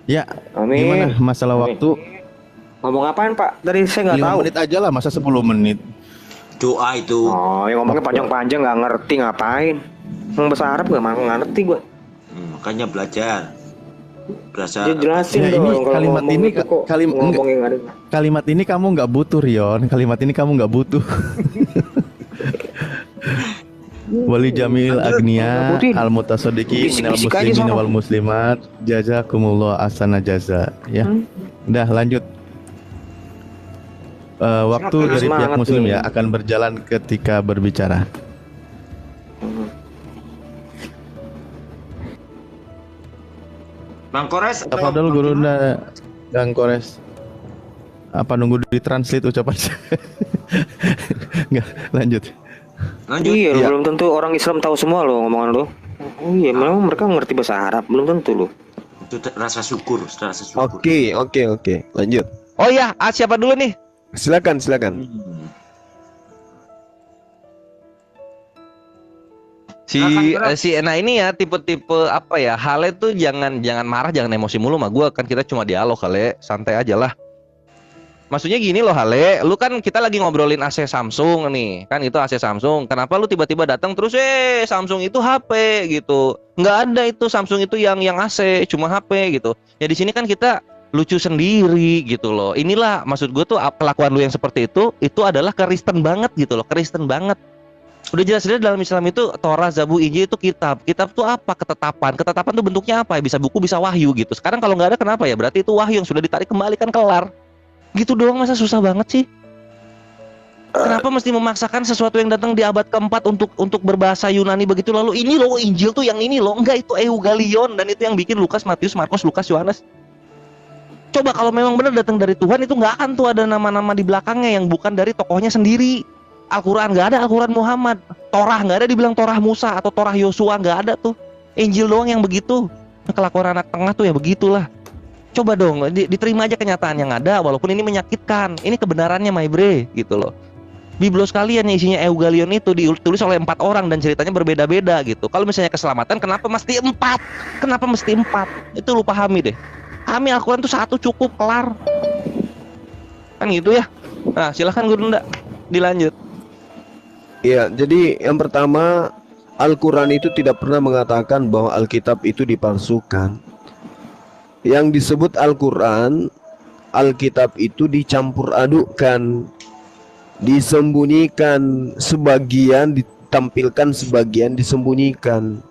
Ya, Amin. gimana masalah Amin. waktu? Ngomong apaan Pak? Tadi saya nggak 5 tahu. menit aja lah, masa 10 menit. doa itu. Oh, yang ngomongnya panjang-panjang nggak ngerti ngapain? Yang bahasa Arab nggak ngerti gue. Makanya belajar. Berasa Dia jelasin Ya, dong ini kalau kalimat ngomong ini itu kok ngomong yang ada. Kalimat ini kamu nggak butuh, Rion. Kalimat ini kamu nggak butuh. Wali jamil agniya al mutasaddiqin minal Bisik-bisik aja muslimin sama. wal muslimat jazakumullah ahsana jaza. Ya. Udah lanjut. Waktu dari pihak Semangat muslim nih. ya akan berjalan ketika berbicara. Bang Kores Apa dulu Guru Gang Kores? Apa nunggu ditranslate ucapan saya? Nggak, lanjut. lanjut. Iya, Iya. belum tentu orang Islam tahu semua lo ngomongan lo. Oh iya, memang mereka ngerti bahasa Arab, belum tentu lo. Itu rasa syukur, rasa syukur. Oke. Lanjut. Oh ya, siapa dulu nih? Silakan. Nah ini ya tipe-tipe apa ya, Hale tuh jangan marah, jangan emosi mulu sama gua, kan kita cuma dialog Hale, santai aja lah. Maksudnya gini loh Hale, lu kan kita lagi ngobrolin AC Samsung nih, kan itu AC Samsung. Kenapa lu tiba-tiba datang terus Samsung itu HP gitu? Nggak ada itu Samsung itu yang AC, cuma HP gitu. Ya di sini kan kita lucu sendiri gitu loh. Inilah maksud gue tuh, kelakuan lu yang seperti itu adalah Kristen banget gitu loh, Kristen banget. Udah jelas-jelas dalam Islam itu Torah, Zabur, Injil itu kitab. Kitab tuh apa? Ketetapan. Ketetapan tuh bentuknya apa? Bisa buku, bisa wahyu gitu. Sekarang kalau nggak ada kenapa ya? Berarti itu wahyu yang sudah ditarik kembali, kan kelar. Gitu doang, masa susah banget sih? Kenapa mesti memaksakan sesuatu yang datang di abad keempat untuk berbahasa Yunani begitu, lalu ini loh Injil tuh yang ini loh. Enggak, itu Eugalion, dan itu yang bikin Lukas, Matius, Markus, Lukas, Yohanes. Coba kalau memang benar datang dari Tuhan, itu nggak akan tuh ada nama-nama di belakangnya yang bukan dari tokohnya sendiri. Al-Quran nggak ada, Al-Quran Muhammad. Torah nggak ada dibilang Torah Musa atau Torah Yosua, nggak ada tuh. Injil doang yang begitu. Kelakuan anak tengah tuh ya begitulah. Coba dong, diterima aja kenyataan yang ada, walaupun ini menyakitkan. Ini kebenarannya, my bre, gitu loh. Biblos kalian yang isinya Eugalion itu ditulis oleh 4 orang dan ceritanya berbeda-beda gitu. Kalau misalnya keselamatan, kenapa mesti 4? Kenapa mesti 4? Itu lu pahami deh. Pahami, Al-Quran tuh 1 cukup, kelar. Kan gitu ya. Nah, silahkan Guru Nda, dilanjut. Ya, jadi yang pertama, Al-Quran itu tidak pernah mengatakan bahwa Alkitab itu dipalsukan. Yang disebut Al-Quran, Alkitab itu dicampur adukkan, disembunyikan, sebagian ditampilkan, sebagian disembunyikan.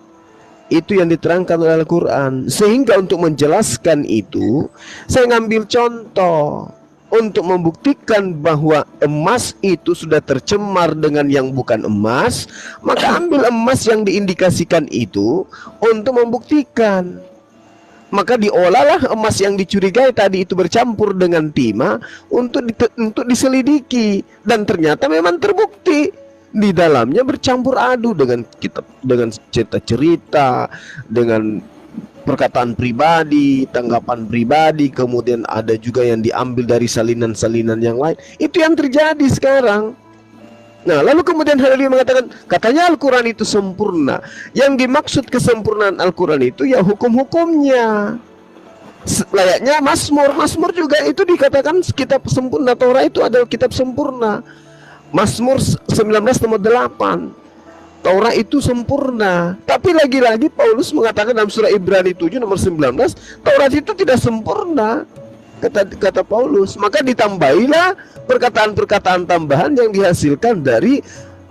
Itu yang diterangkan oleh Al-Quran. Sehingga untuk menjelaskan itu, saya ngambil contoh untuk membuktikan bahwa emas itu sudah tercemar dengan yang bukan emas. Maka ambil emas yang diindikasikan itu untuk membuktikan. Maka diolahlah emas yang dicurigai tadi itu bercampur dengan timah untuk diselidiki, dan ternyata memang terbukti di dalamnya bercampur adu dengan kitab, dengan cerita-cerita, dengan perkataan pribadi, tanggapan pribadi, kemudian ada juga yang diambil dari salinan-salinan yang lain. Itu yang terjadi sekarang. Nah, lalu kemudian Halil mengatakan, katanya Al-Quran itu sempurna. Yang dimaksud kesempurnaan Al-Quran itu ya hukum-hukumnya. Layaknya Mazmur juga itu dikatakan kitab sempurna. Torah itu adalah kitab sempurna. Mazmur 19:8. Torah itu sempurna. Tapi lagi-lagi Paulus mengatakan dalam surah Ibrani 7:19, Taurat itu tidak sempurna. Kata Paulus, maka ditambahilah perkataan-perkataan tambahan yang dihasilkan dari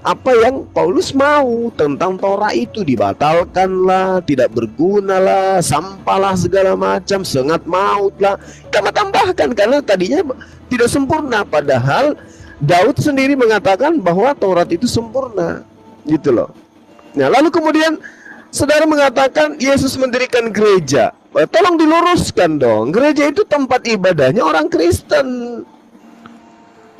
apa yang Paulus mau tentang Torah itu. Dibatalkanlah, tidak bergunalah, sampahlah, segala macam, sengat mautlah. Kita tambahkan karena tadinya tidak sempurna, padahal Daud sendiri mengatakan bahwa Taurat itu sempurna, gitu loh. Nah, lalu kemudian saudara mengatakan Yesus mendirikan gereja. Tolong diluruskan dong. Gereja itu tempat ibadahnya orang Kristen.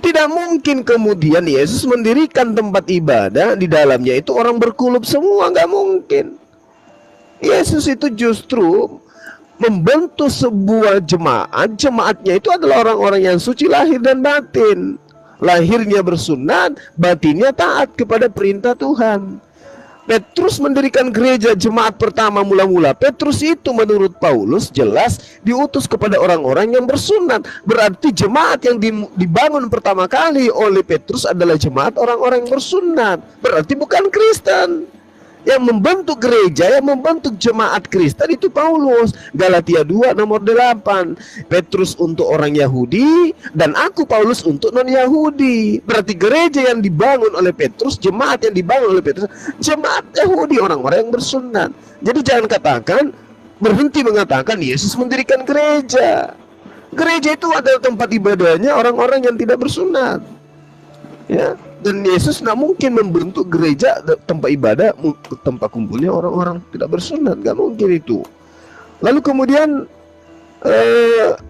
Tidak mungkin kemudian Yesus mendirikan tempat ibadah di dalamnya itu orang berkulup semua, nggak mungkin. Yesus itu justru membentuk sebuah jemaat. Jemaatnya itu adalah orang-orang yang suci lahir dan batin. Lahirnya bersunat, batinnya taat kepada perintah Tuhan. Petrus mendirikan gereja jemaat pertama mula-mula. Petrus itu menurut Paulus jelas diutus kepada orang-orang yang bersunat. Berarti jemaat yang dibangun pertama kali oleh Petrus adalah jemaat orang-orang yang bersunat. Berarti bukan Kristen. Yang membentuk gereja, yang membentuk jemaat Kristen itu Paulus. Galatia 2:8. Petrus untuk orang Yahudi dan aku Paulus untuk non-Yahudi. Berarti gereja yang dibangun oleh Petrus, jemaat yang dibangun oleh Petrus, jemaat Yahudi, orang-orang yang bersunat. Jadi jangan katakan, berhenti mengatakan Yesus mendirikan gereja. Gereja itu adalah tempat ibadahnya orang-orang yang tidak bersunat. Ya. Dan Yesus tidak mungkin membentuk gereja tempat ibadah, tempat kumpulnya orang-orang tidak bersunat, nggak mungkin itu. Lalu kemudian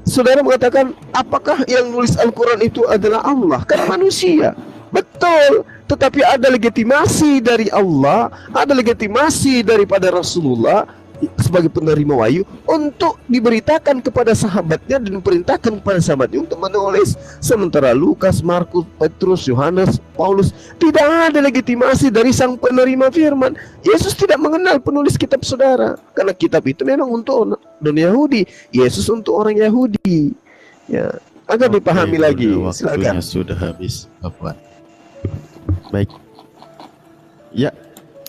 saudara mengatakan, apakah yang nulis Al-Quran itu adalah Allah? Kan manusia, betul. Tetapi ada legitimasi dari Allah, ada legitimasi daripada Rasulullah sebagai penerima wahyu untuk diberitakan kepada sahabatnya dan diperintahkan kepada sahabatnya untuk menulis. Sementara Lukas, Markus, Petrus, Yohanes, Paulus tidak ada legitimasi dari sang penerima firman. Yesus tidak mengenal penulis kitab saudara, karena kitab itu memang untuk non-Yahudi, Yesus untuk orang Yahudi. Ya, agar dipahami lagi. Waktunya Silakan. sudah habis, Bapak. Baik. Ya.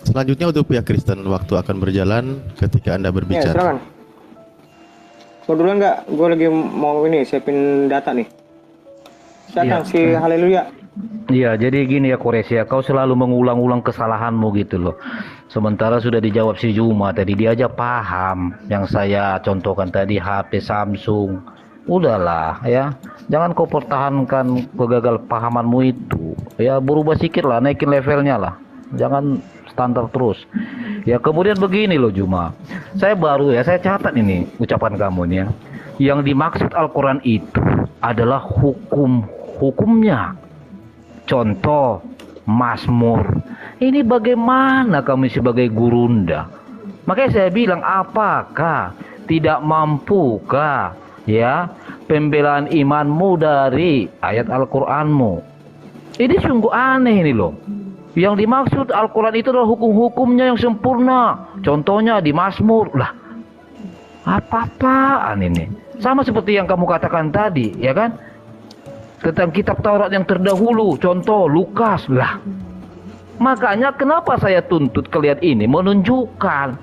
Selanjutnya untuk pihak Kristen, waktu akan berjalan ketika Anda Ya, berbicara. silakan. Gue duluan nggak? Gue lagi mau ini siapin data nih. Silakan si Haleluya. Iya, jadi gini ya Koresia, kau selalu mengulang-ulang kesalahanmu gitu loh. Sementara sudah dijawab si Juma tadi, dia aja paham yang saya contohkan tadi, HP Samsung. Udahlah ya, jangan kau pertahankan kegagal pahamanmu itu. Ya berubah sedikit lah, naikin levelnya lah. Jangan standar terus. Ya kemudian begini loh Juma. Saya catat ini ucapan kamu nih ya. Yang dimaksud Al-Quran itu adalah hukumnya. Contoh Mazmur. Ini bagaimana kami sebagai gurunda? Makanya saya bilang, apakah tidak mampukah ya pembelaan imanmu dari ayat Al-Qur'anmu? Ini sungguh aneh ini loh. Yang dimaksud Al-Quran itu adalah hukum-hukumnya yang sempurna. Contohnya di Mazmur. Lah, apa-apaan ini? Sama seperti yang kamu katakan tadi, ya kan? Tentang kitab Taurat yang terdahulu. Contoh Lukas. Lah, makanya kenapa saya tuntut kalian ini menunjukkan,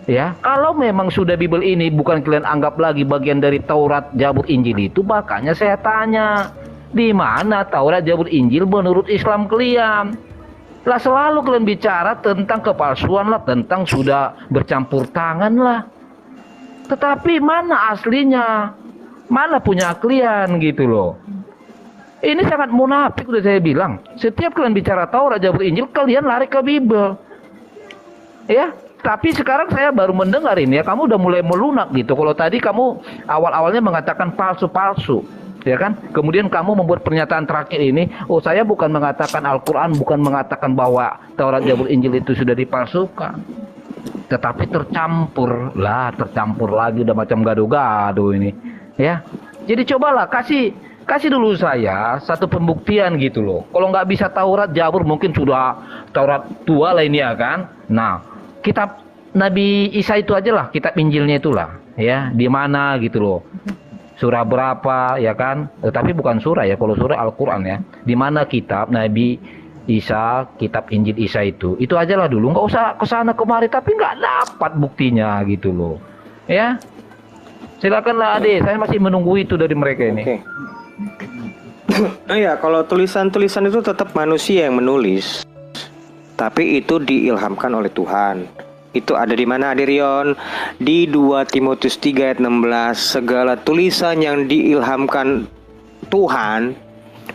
ya, kalau memang sudah Bible ini bukan kalian anggap lagi bagian dari Taurat, Zabur, Injil itu, makanya saya tanya, di mana Taurat, Zabur, Injil menurut Islam kalian? Lah selalu kalian bicara tentang kepalsuan lah, tentang sudah bercampur tangan lah. Tetapi mana aslinya? Mana punya kalian gitu loh. Ini sangat munafik udah saya bilang. Setiap kalian bicara Taurat, Zabur, Injil, kalian lari ke Bible. Ya, tapi sekarang saya baru mendengar ini ya, kamu udah mulai melunak gitu. Kalau tadi kamu awal-awalnya mengatakan palsu-palsu, ya kan? Kemudian kamu membuat pernyataan terakhir ini, oh saya bukan mengatakan Al-Quran, bukan mengatakan bahwa Taurat, Zabur, Injil itu sudah dipalsukan. Tetapi tercampur lagi, udah macam gado-gado ini, ya. Jadi cobalah kasih dulu saya satu pembuktian gitu loh. Kalau nggak bisa Taurat, Zabur, mungkin sudah Taurat tua lah ini ya kan. Nah, kitab Nabi Isa itu aja lah, kitab Injilnya itulah, ya, di mana gitu loh. Surah berapa ya kan? Tapi bukan surah ya, kalau surah Al-Quran ya. Di mana kitab Nabi Isa, kitab Injil Isa itu aja lah dulu. Nggak usah kesana kemari, tapi nggak dapat buktinya gitu loh. Ya, silakanlah Ade, saya masih menunggu itu dari mereka ini. Oke. Iya, kalau tulisan-tulisan itu tetap manusia yang menulis, tapi itu diilhamkan oleh Tuhan. Itu ada di mana, Adirion? Di 2 Timotius 3 ayat 16. Segala tulisan yang diilhamkan Tuhan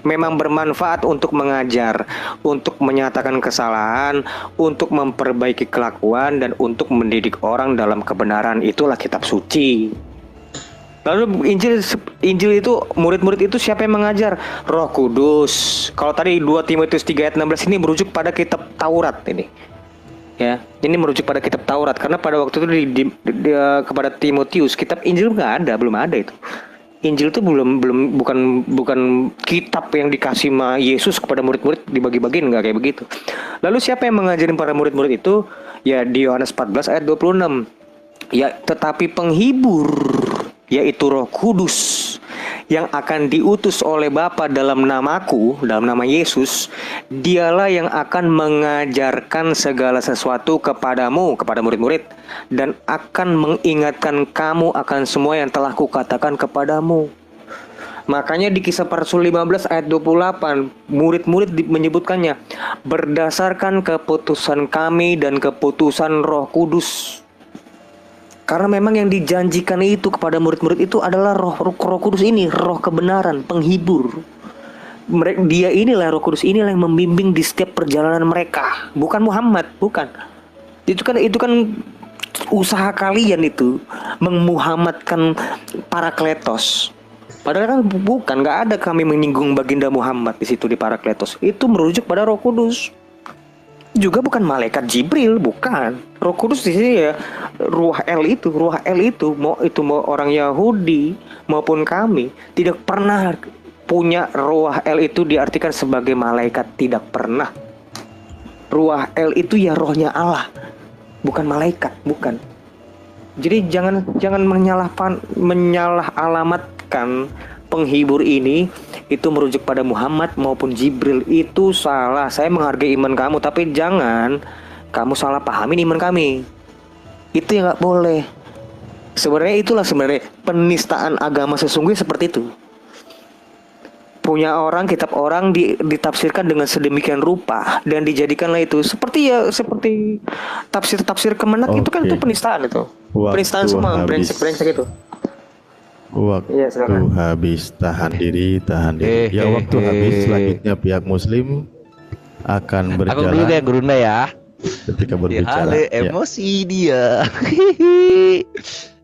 memang bermanfaat untuk mengajar, untuk menyatakan kesalahan, untuk memperbaiki kelakuan, dan untuk mendidik orang dalam kebenaran. Itulah kitab suci. Lalu Injil itu, murid-murid itu siapa yang mengajar? Roh Kudus. Kalau tadi 2 Timotius 3 ayat 16 ini merujuk pada kitab Taurat ini. Ya, ini merujuk pada kitab Taurat karena pada waktu itu kepada Timotius kitab Injil belum ada itu. Injil itu bukan kitab yang dikasih sama Yesus kepada murid-murid dibagi-bagiin, nggak kayak begitu. Lalu siapa yang mengajarin para murid-murid itu? Ya di Yohanes 14 ayat 26. Ya, tetapi penghibur, yaitu Roh Kudus yang akan diutus oleh Bapa dalam namaku, dalam nama Yesus, dialah yang akan mengajarkan segala sesuatu kepadamu, kepada murid-murid, dan akan mengingatkan kamu akan semua yang telah kukatakan kepadamu. Makanya di Kisah Para Rasul 15 ayat 28, murid-murid menyebutkannya, berdasarkan keputusan kami dan keputusan Roh Kudus. Karena memang yang dijanjikan itu kepada murid-murid itu adalah roh Kudus ini, roh kebenaran, penghibur. Dia inilah, Roh Kudus inilah yang membimbing di setiap perjalanan mereka, bukan Muhammad, bukan. Itu kan usaha kalian itu memuhammadkan Parakletos. Padahal kan bukan, nggak ada kami menyinggung baginda Muhammad di situ di Parakletos. Itu merujuk pada Roh Kudus. Juga bukan malaikat Jibril, bukan. Roh Kudus di sini ya Ruh El itu, mau orang Yahudi maupun kami tidak pernah punya Ruh El itu diartikan sebagai malaikat, tidak pernah. Ruh El itu ya rohnya Allah, bukan malaikat, bukan. Jadi jangan menyalah alamatkan penghibur ini itu merujuk pada Muhammad maupun Jibril. Itu salah. Saya menghargai iman kamu, tapi jangan kamu salah pahamin iman kami. Itu yang nggak boleh. Itulah penistaan agama sesungguhnya seperti itu. Punya orang, kitab orang ditafsirkan dengan sedemikian rupa dan dijadikanlah itu seperti tafsir Kemenak. Itu kan itu penistaan itu. Penistaan semua, brengsek itu. Waktu Ya, habis, tahan diri. Ya, waktu habis. Selanjutnya pihak Muslim akan Aku dulu berjalan kayak Gurunda ya. ketika berbicara. Hale, Ya. emosi dia.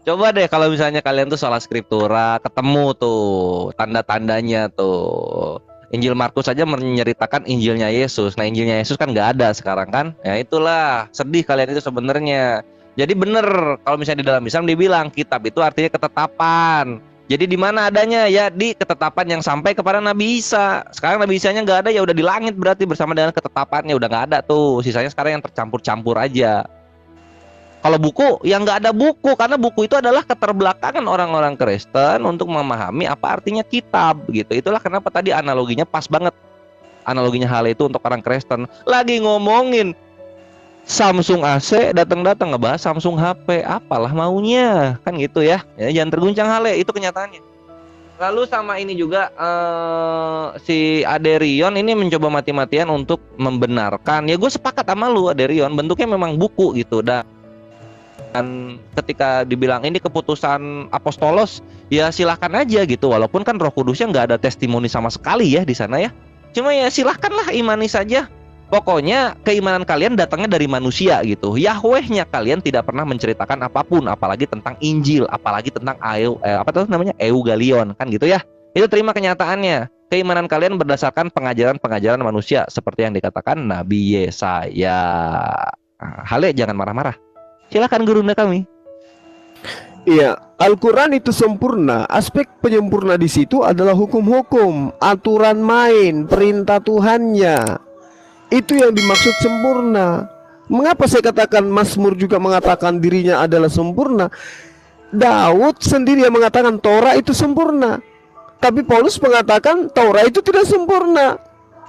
Coba deh kalau misalnya kalian tuh soal skriptura, ketemu tuh tanda-tandanya tuh. Injil Markus saja menceritakan Injilnya Yesus. Nah, Injilnya Yesus kan nggak ada sekarang kan? Ya itulah, sedih kalian itu sebenarnya. Jadi bener kalau misalnya di dalam Islam dibilang kitab itu artinya ketetapan. Jadi di mana adanya? Ya di ketetapan yang sampai kepada Nabi Isa. Sekarang Nabi Isanya nggak ada, ya udah di langit berarti bersama dengan ketetapannya udah nggak ada tuh. Sisanya sekarang yang tercampur-campur aja. Kalau buku, ya nggak ada buku karena buku itu adalah keterbelakangan orang-orang Kristen untuk memahami apa artinya kitab gitu. Itulah kenapa tadi analoginya pas banget. Analoginya hal itu untuk orang Kristen. Lagi ngomongin Samsung AC, datang-datang ngebahas Samsung HP, apalah maunya, kan gitu ya. Ya jangan terguncang Hale, itu kenyataannya. Lalu sama ini juga si Aderion ini mencoba mati-matian untuk membenarkan. Ya gue sepakat sama lu Aderion, bentuknya memang buku gitu. Dan ketika dibilang ini keputusan apostolos, ya silahkan aja gitu. Walaupun kan Roh Kudusnya nggak ada testimoni sama sekali ya di sana ya. Cuma ya silahkanlah imani saja. Pokoknya keimanan kalian datangnya dari manusia gitu. Yahwehnya kalian tidak pernah menceritakan apapun, apalagi tentang Injil, apalagi tentang Eugalion kan gitu ya. Itu terima kenyataannya. Keimanan kalian berdasarkan pengajaran-pengajaran manusia seperti yang dikatakan Nabi Yesaya. Hale jangan marah-marah. Silakan gurunda kami. Iya, Al-Quran itu sempurna. Aspek penyempurna di situ adalah hukum-hukum, aturan main, perintah Tuhannya. Itu yang dimaksud sempurna. Mengapa saya katakan Mazmur juga mengatakan dirinya adalah sempurna? Daud sendiri yang mengatakan Torah itu sempurna. Tapi Paulus mengatakan Torah itu tidak sempurna.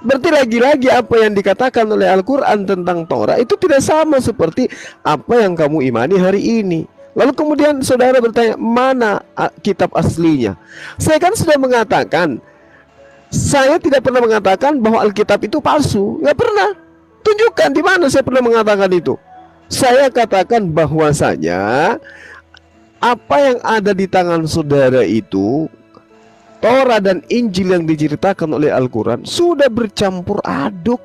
Berarti lagi-lagi apa yang dikatakan oleh Al-Quran tentang Torah itu tidak sama seperti apa yang kamu imani hari ini. Lalu kemudian saudara bertanya, mana kitab aslinya? Saya kan sudah mengatakan, saya tidak pernah mengatakan bahwa Alkitab itu palsu. Nggak pernah. Tunjukkan di mana saya pernah mengatakan itu. Saya katakan bahwasanya apa yang ada di tangan saudara itu, Torah dan Injil yang diceritakan oleh Al-Quran, sudah bercampur aduk.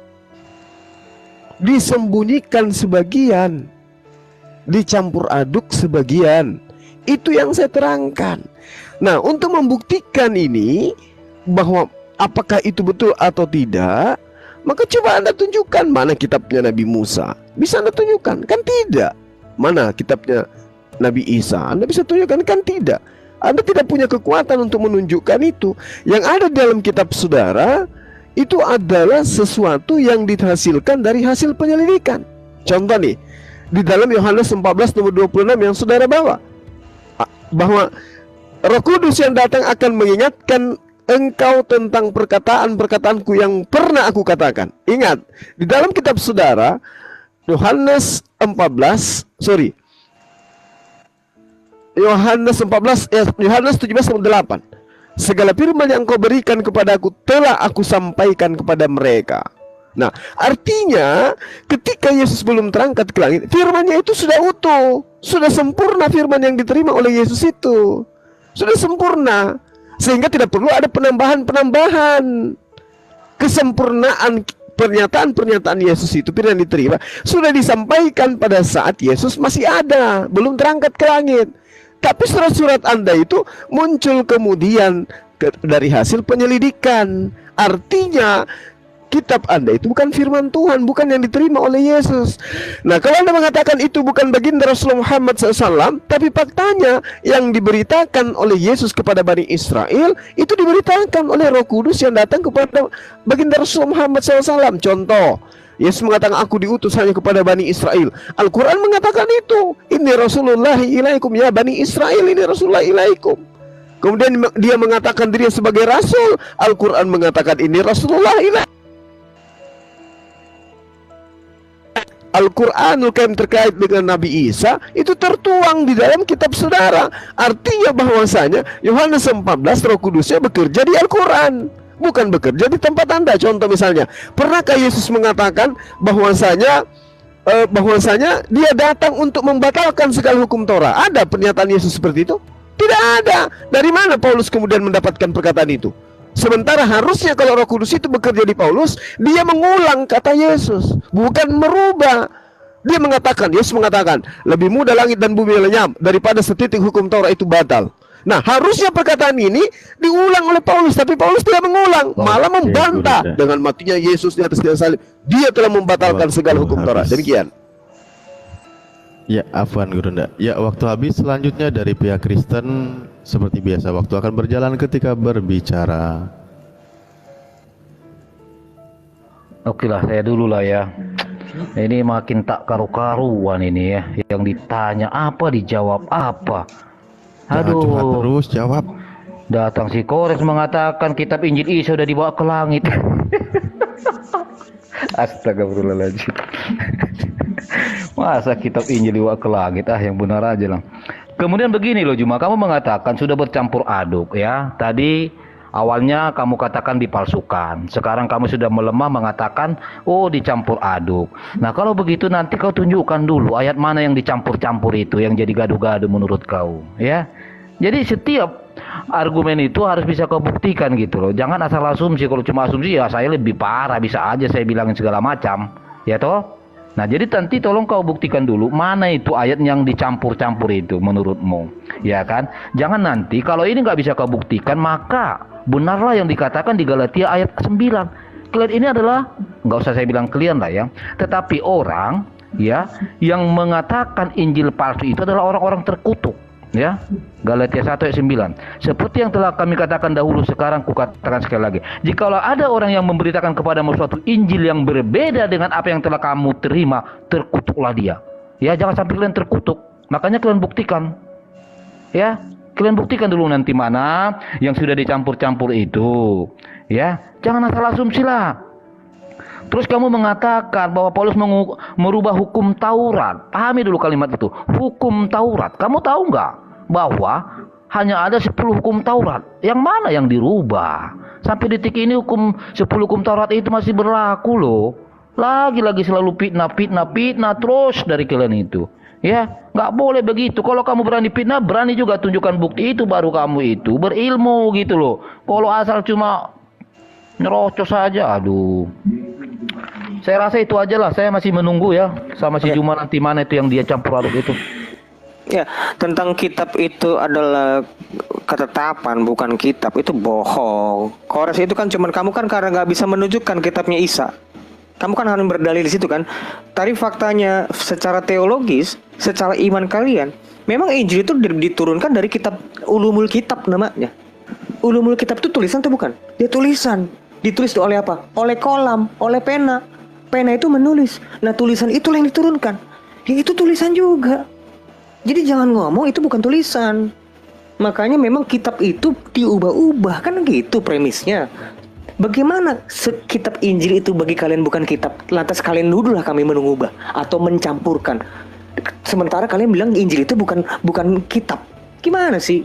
Disembunyikan sebagian, dicampur aduk sebagian. Itu yang saya terangkan. Nah, untuk membuktikan ini, bahwa apakah itu betul atau tidak, maka coba Anda tunjukkan mana kitabnya Nabi Musa. Bisa Anda tunjukkan? Kan tidak. Mana kitabnya Nabi Isa? Anda bisa tunjukkan? Kan tidak. Anda tidak punya kekuatan untuk menunjukkan itu. Yang ada dalam kitab saudara itu adalah sesuatu yang dihasilkan dari hasil penyelidikan. Contoh nih, di dalam Yohanes 14 nomor 26 yang saudara bawa, bahwa Roh Kudus yang datang akan mengingatkan engkau tentang perkataan-perkataanku yang pernah aku katakan. Ingat, di dalam kitab saudara Yohanes 17:8. Segala firman yang kau berikan kepadaku telah aku sampaikan kepada mereka. Nah, artinya ketika Yesus belum terangkat ke langit, firman-Nya itu sudah utuh, sudah sempurna. Firman yang diterima oleh Yesus itu sudah sempurna, sehingga tidak perlu ada penambahan-penambahan. Kesempurnaan pernyataan-pernyataan Yesus itu, firman yang diterima, sudah disampaikan pada saat Yesus masih ada, belum terangkat ke langit. Tapi surat-surat Anda itu muncul kemudian dari hasil penyelidikan. Artinya kitab Anda itu bukan firman Tuhan, bukan yang diterima oleh Yesus. Nah, kalau Anda mengatakan itu bukan baginda Rasulullah Muhammad SAW, tapi faktanya yang diberitakan oleh Yesus kepada Bani Israel itu diberitakan oleh Roh Kudus yang datang kepada baginda Rasulullah Muhammad SAW. Contoh, Yesus mengatakan aku diutus hanya kepada Bani Israel. Al-Quran mengatakan itu, ini Rasulullah ilaikum ya Bani Israel, ini Rasulullah ilaikum. Kemudian dia mengatakan dirinya sebagai Rasul. Al-Quran mengatakan ini Rasulullah ilaikum. Al-Quranul Karim terkait dengan Nabi Isa itu tertuang di dalam kitab saudara. Artinya bahwasanya Yohanes 14 Roh Kudusnya bekerja di Al-Quran, bukan bekerja di tempat Anda. Contoh misalnya, pernahkah Yesus mengatakan bahwasanya dia datang untuk membatalkan segala hukum Torah? Ada pernyataan Yesus seperti itu? Tidak ada. Dari mana Paulus kemudian mendapatkan perkataan itu? Sementara harusnya kalau Roh Kudus itu bekerja di Paulus, dia mengulang kata Yesus, bukan merubah. Dia mengatakan, Yesus mengatakan, lebih mudah langit dan bumi lenyap daripada setitik hukum Taurat itu batal. Nah, harusnya perkataan ini diulang oleh Paulus, tapi Paulus tidak mengulang, malah membantah dengan matinya Yesus di atas kayu salib. Dia telah membatalkan segala hukum Taurat. Demikian. Ya, afwan Gurunda. Ya, waktu habis. Selanjutnya dari pihak Kristen, seperti biasa waktu akan berjalan ketika berbicara. Oke lah, saya dulu lah ya. Ini makin tak karu-karuan ini ya. Yang ditanya apa dijawab apa. Jangan curhat Aduh, terus, jawab. datang si Kores mengatakan kitab Injil Isa sudah dibawa ke langit. Astagfirullahaladzim. Masa kitab Injil dibawa ke langit? Yang benar aja lah. Kemudian begini loh Juma, kamu mengatakan sudah bercampur aduk ya. Tadi awalnya kamu katakan dipalsukan. Sekarang kamu sudah melemah mengatakan oh dicampur aduk. Nah kalau begitu nanti kau tunjukkan dulu ayat mana yang dicampur-campur itu, yang jadi gaduh-gaduh menurut kau ya. Jadi setiap argumen itu harus bisa kau buktikan gitu loh. Jangan asal asumsi. Kalau cuma asumsi ya saya lebih parah, bisa aja saya bilangin segala macam ya toh. Nah jadi nanti tolong kau buktikan dulu mana itu ayat yang dicampur-campur itu menurutmu ya kan. Jangan nanti kalau ini nggak bisa kau buktikan, maka benarlah yang dikatakan di Galatia ayat 9. Kalian ini adalah, nggak usah saya bilang kalian lah ya, tetapi orang ya yang mengatakan Injil palsu itu adalah orang-orang terkutuk ya. Galatia 1 ayat 9. Seperti yang telah kami katakan dahulu, sekarang kukatakan sekali lagi, jikalau ada orang yang memberitakan kepadamu suatu Injil yang berbeda dengan apa yang telah kamu terima, terkutuklah dia ya. Jangan sampai kalian terkutuk, makanya kalian buktikan ya. Kalian buktikan dulu nanti mana yang sudah dicampur-campur itu ya. Jangan asal asumsi lah. Terus kamu mengatakan bahwa Paulus merubah hukum Taurat. Pahami dulu kalimat itu, hukum Taurat. Kamu tahu nggak bahwa hanya ada 10 hukum Taurat? Yang mana yang dirubah? Sampai detik ini 10 hukum Taurat itu masih berlaku loh. Lagi-lagi selalu fitnah terus dari kalian itu. Ya, nggak boleh begitu. Kalau kamu berani fitnah, berani juga tunjukkan bukti, itu baru kamu itu berilmu gitu loh. Kalau asal cuma nyerocos saja, aduh. Saya rasa itu aja lah. Saya masih menunggu ya sama si Juma nanti mana itu yang dia campur aduk itu. Ya, tentang kitab itu adalah ketetapan, bukan kitab. Itu bohong. Kores itu kan cuman kamu kan karena nggak bisa menunjukkan kitabnya Isa. Kamu kan harus berdalil di situ kan. Tadi faktanya secara teologis, secara iman kalian, memang Injil itu diturunkan dari kitab Ulumul Kitab namanya. Ulumul Kitab itu tulisan atau bukan? Dia tulisan. Ditulis oleh apa? Oleh kolam, oleh pena. Pena itu menulis. Nah tulisan itulah yang diturunkan. Ya itu tulisan juga. Jadi jangan ngomong itu bukan tulisan. Makanya memang kitab itu diubah-ubah, kan gitu premisnya. Bagaimana kitab Injil itu bagi kalian bukan kitab, lantas kalian nuduhlah kami mengubah atau mencampurkan. Sementara kalian bilang Injil itu bukan kitab. Gimana sih?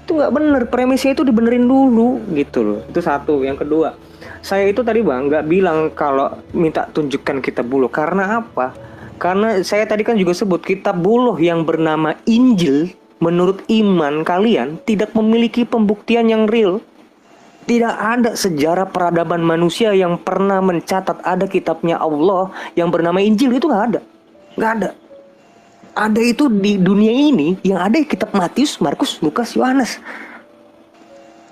Itu nggak bener, premisnya itu dibenerin dulu gitu loh. Itu satu. Yang kedua, saya itu tadi bang nggak bilang kalau minta tunjukkan kitab buluh. Karena apa? Karena saya tadi kan juga sebut kitab buluh yang bernama Injil menurut iman kalian tidak memiliki pembuktian yang real. Tidak ada sejarah peradaban manusia yang pernah mencatat ada kitabnya Allah yang bernama Injil. Itu nggak ada. Nggak ada. Ada itu di dunia ini yang ada kitab Matius, Markus, Lukas, Yohanes.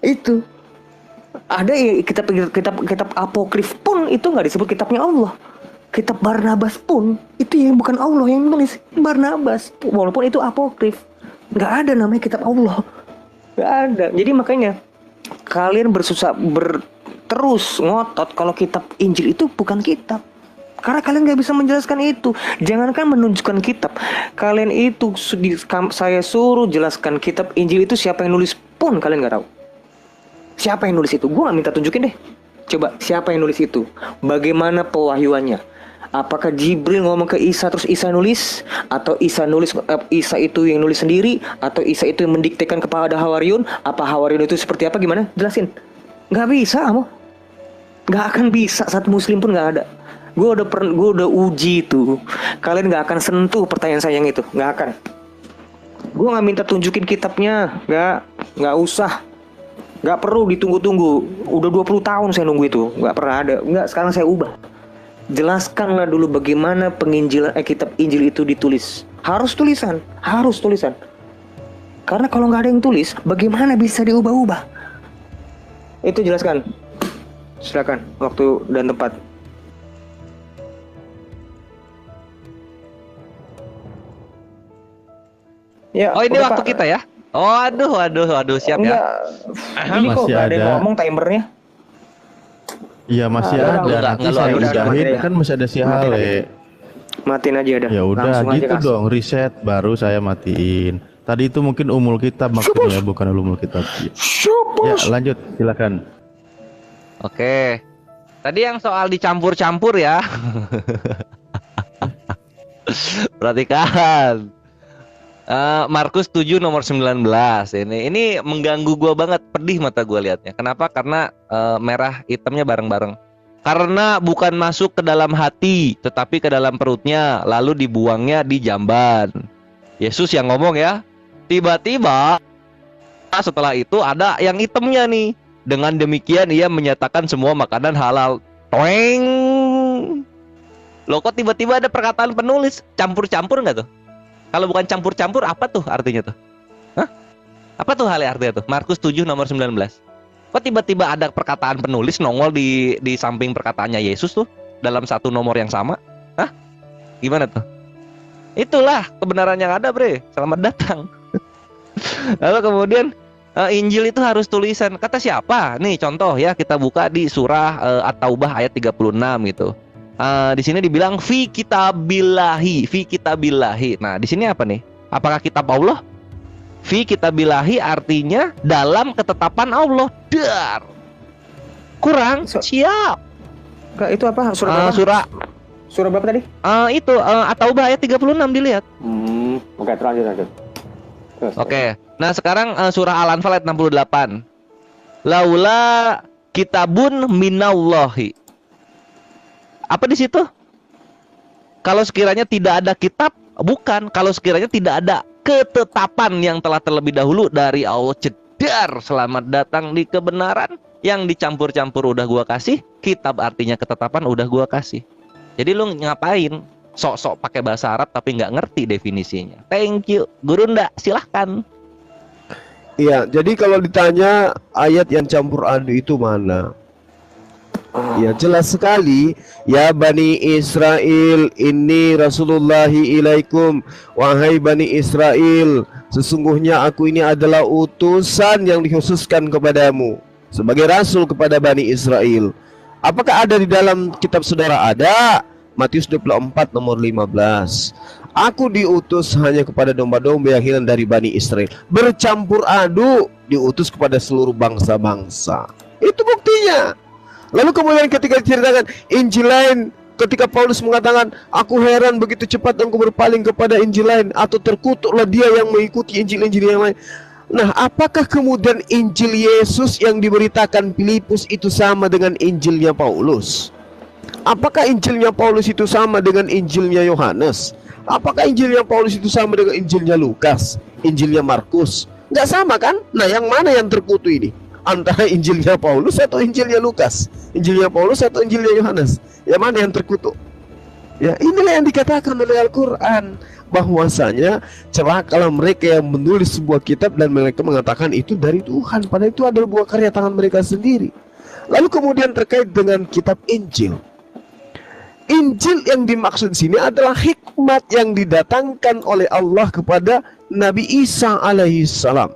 Itu. Ada kitab apokrif pun itu nggak disebut kitabnya Allah. Kitab Barnabas pun itu yang bukan Allah yang nulis, Barnabas. Walaupun itu apokrif. Nggak ada namanya kitab Allah. Nggak ada. Jadi makanya kalian terus ngotot kalau kitab Injil itu bukan kitab. Karena kalian nggak bisa menjelaskan itu. Jangankan menunjukkan kitab, kalian itu saya suruh jelaskan kitab Injil itu siapa yang nulis pun kalian nggak tahu. Siapa yang nulis itu? Gue nggak minta tunjukin deh. Coba siapa yang nulis itu? Bagaimana pewahyuannya? Apakah Jibril ngomong ke Isa terus Isa nulis? Atau Isa itu yang nulis sendiri? Atau Isa itu yang mendiktekan kepada Hawariun? Apa Hawariun itu seperti apa? Gimana? Jelasin. Nggak bisa kamu. Nggak akan bisa. Satu muslim pun nggak ada. Gue udah uji itu. Kalian nggak akan sentuh pertanyaan saya yang itu. Nggak akan. Gue nggak minta tunjukin kitabnya. Nggak usah. Nggak perlu ditunggu-tunggu. Udah 20 tahun saya nunggu itu. Nggak pernah ada. Nggak, sekarang saya ubah. Jelaskanlah dulu bagaimana penginjilan kitab Injil itu ditulis. Harus tulisan. Karena kalau nggak ada yang tulis, bagaimana bisa diubah-ubah? Itu jelaskan. Silakan, waktu dan tempat. Ya, Oh, ini udah, waktu Pak. kita ya? Oh, aduh, siap ya. Enggak. Ini kok Masih nggak ada yang ada. ngomong timernya. Iya masih Udah, ada. udah, Nanti udah, saya udah, udahin matiin aja. kan masih ada si Matiin Hale. Matiin aja dah. Ya udah Langsung aja gitu kasih. dong, reset baru saya matiin. Tadi itu mungkin umul kitab maksudnya, bukan umul kitab. Ya lanjut, silakan. Oke. Tadi yang soal dicampur-campur ya. Perhatikan. Markus 7 nomor 19. Ini mengganggu gua banget, pedih mata gua liatnya. Kenapa? Karena merah hitamnya bareng-bareng. Karena bukan masuk ke dalam hati, tetapi ke dalam perutnya, lalu dibuangnya di jamban. Yesus yang ngomong ya. Tiba-tiba setelah itu ada yang hitamnya nih. Dengan demikian ia menyatakan semua makanan halal. Toeng. Loh, kok tiba-tiba ada perkataan penulis campur-campur nggak tuh? Kalau bukan campur-campur apa tuh artinya tuh? Hah? Apa tuh hal artinya tuh? Markus 7 nomor 19. Kok tiba-tiba ada perkataan penulis nongol di samping perkataannya Yesus tuh dalam satu nomor yang sama? Hah? Gimana tuh? Itulah kebenaran yang ada, Bre. Selamat datang. Lalu kemudian Injil itu harus tulisan. Kata siapa? Nih contoh ya, kita buka di surah At-Taubah ayat 36 gitu. Di sini dibilang fi kitabillahi. Nah, di sini apa nih? Apakah kitab Allah? Fi kitabillahi artinya dalam ketetapan Allah. Dar. Kurang siap. Enggak, itu apa? Surah berapa? Surah berapa tadi? Itu At-Taubah ayat 36 dilihat. Oke, lanjut. Terus. Oke. Nah, sekarang surah Al-Anfal ayat 68. Laula kitabun minallahi. Apa di situ? Kalau sekiranya tidak ada kitab, bukan. Kalau sekiranya tidak ada ketetapan yang telah terlebih dahulu dari Allah, cedar. Selamat datang di kebenaran. Yang dicampur-campur udah gua kasih. Kitab artinya ketetapan udah gua kasih. Jadi lu ngapain? Sok-sok pakai bahasa Arab tapi nggak ngerti definisinya. Thank you, Guru Nda. Silahkan. Iya, jadi kalau ditanya ayat yang campur aduk itu mana? Ya jelas sekali. Ya Bani Israel, ini Rasulullahi ilaikum. Wahai Bani Israel, sesungguhnya aku ini adalah utusan yang dikhususkan kepadamu sebagai rasul kepada Bani Israel. Apakah ada di dalam kitab saudara? Ada. Matius 24 nomor 15. Aku diutus hanya kepada domba-domba yang hilang dari Bani Israel. Bercampur aduk diutus kepada seluruh bangsa-bangsa. Itu buktinya. Lalu kemudian ketika diceritakan Injil lain, ketika Paulus mengatakan, aku heran begitu cepat engkau berpaling kepada Injil lain, atau terkutuklah dia yang mengikuti Injil-Injil yang lain. Nah, apakah kemudian Injil Yesus yang diberitakan Filipus itu sama dengan Injilnya Paulus? Apakah Injilnya Paulus itu sama dengan Injilnya Yohanes? Apakah Injilnya Paulus itu sama dengan Injilnya Lukas? Injilnya Markus? Nggak sama kan? Nah, yang mana yang terkutuk ini? Antara Injilnya Paulus atau Injilnya Lukas? Injilnya Paulus atau Injilnya Yohanes? Yang mana yang terkutuk? Ya, inilah yang dikatakan oleh Al-Quran, bahwasanya celakalah mereka yang menulis sebuah kitab dan mereka mengatakan itu dari Tuhan, padahal itu adalah buah karya tangan mereka sendiri. Lalu kemudian terkait dengan kitab Injil. Injil yang dimaksud sini adalah hikmat yang didatangkan oleh Allah kepada Nabi Isa alaihissalam.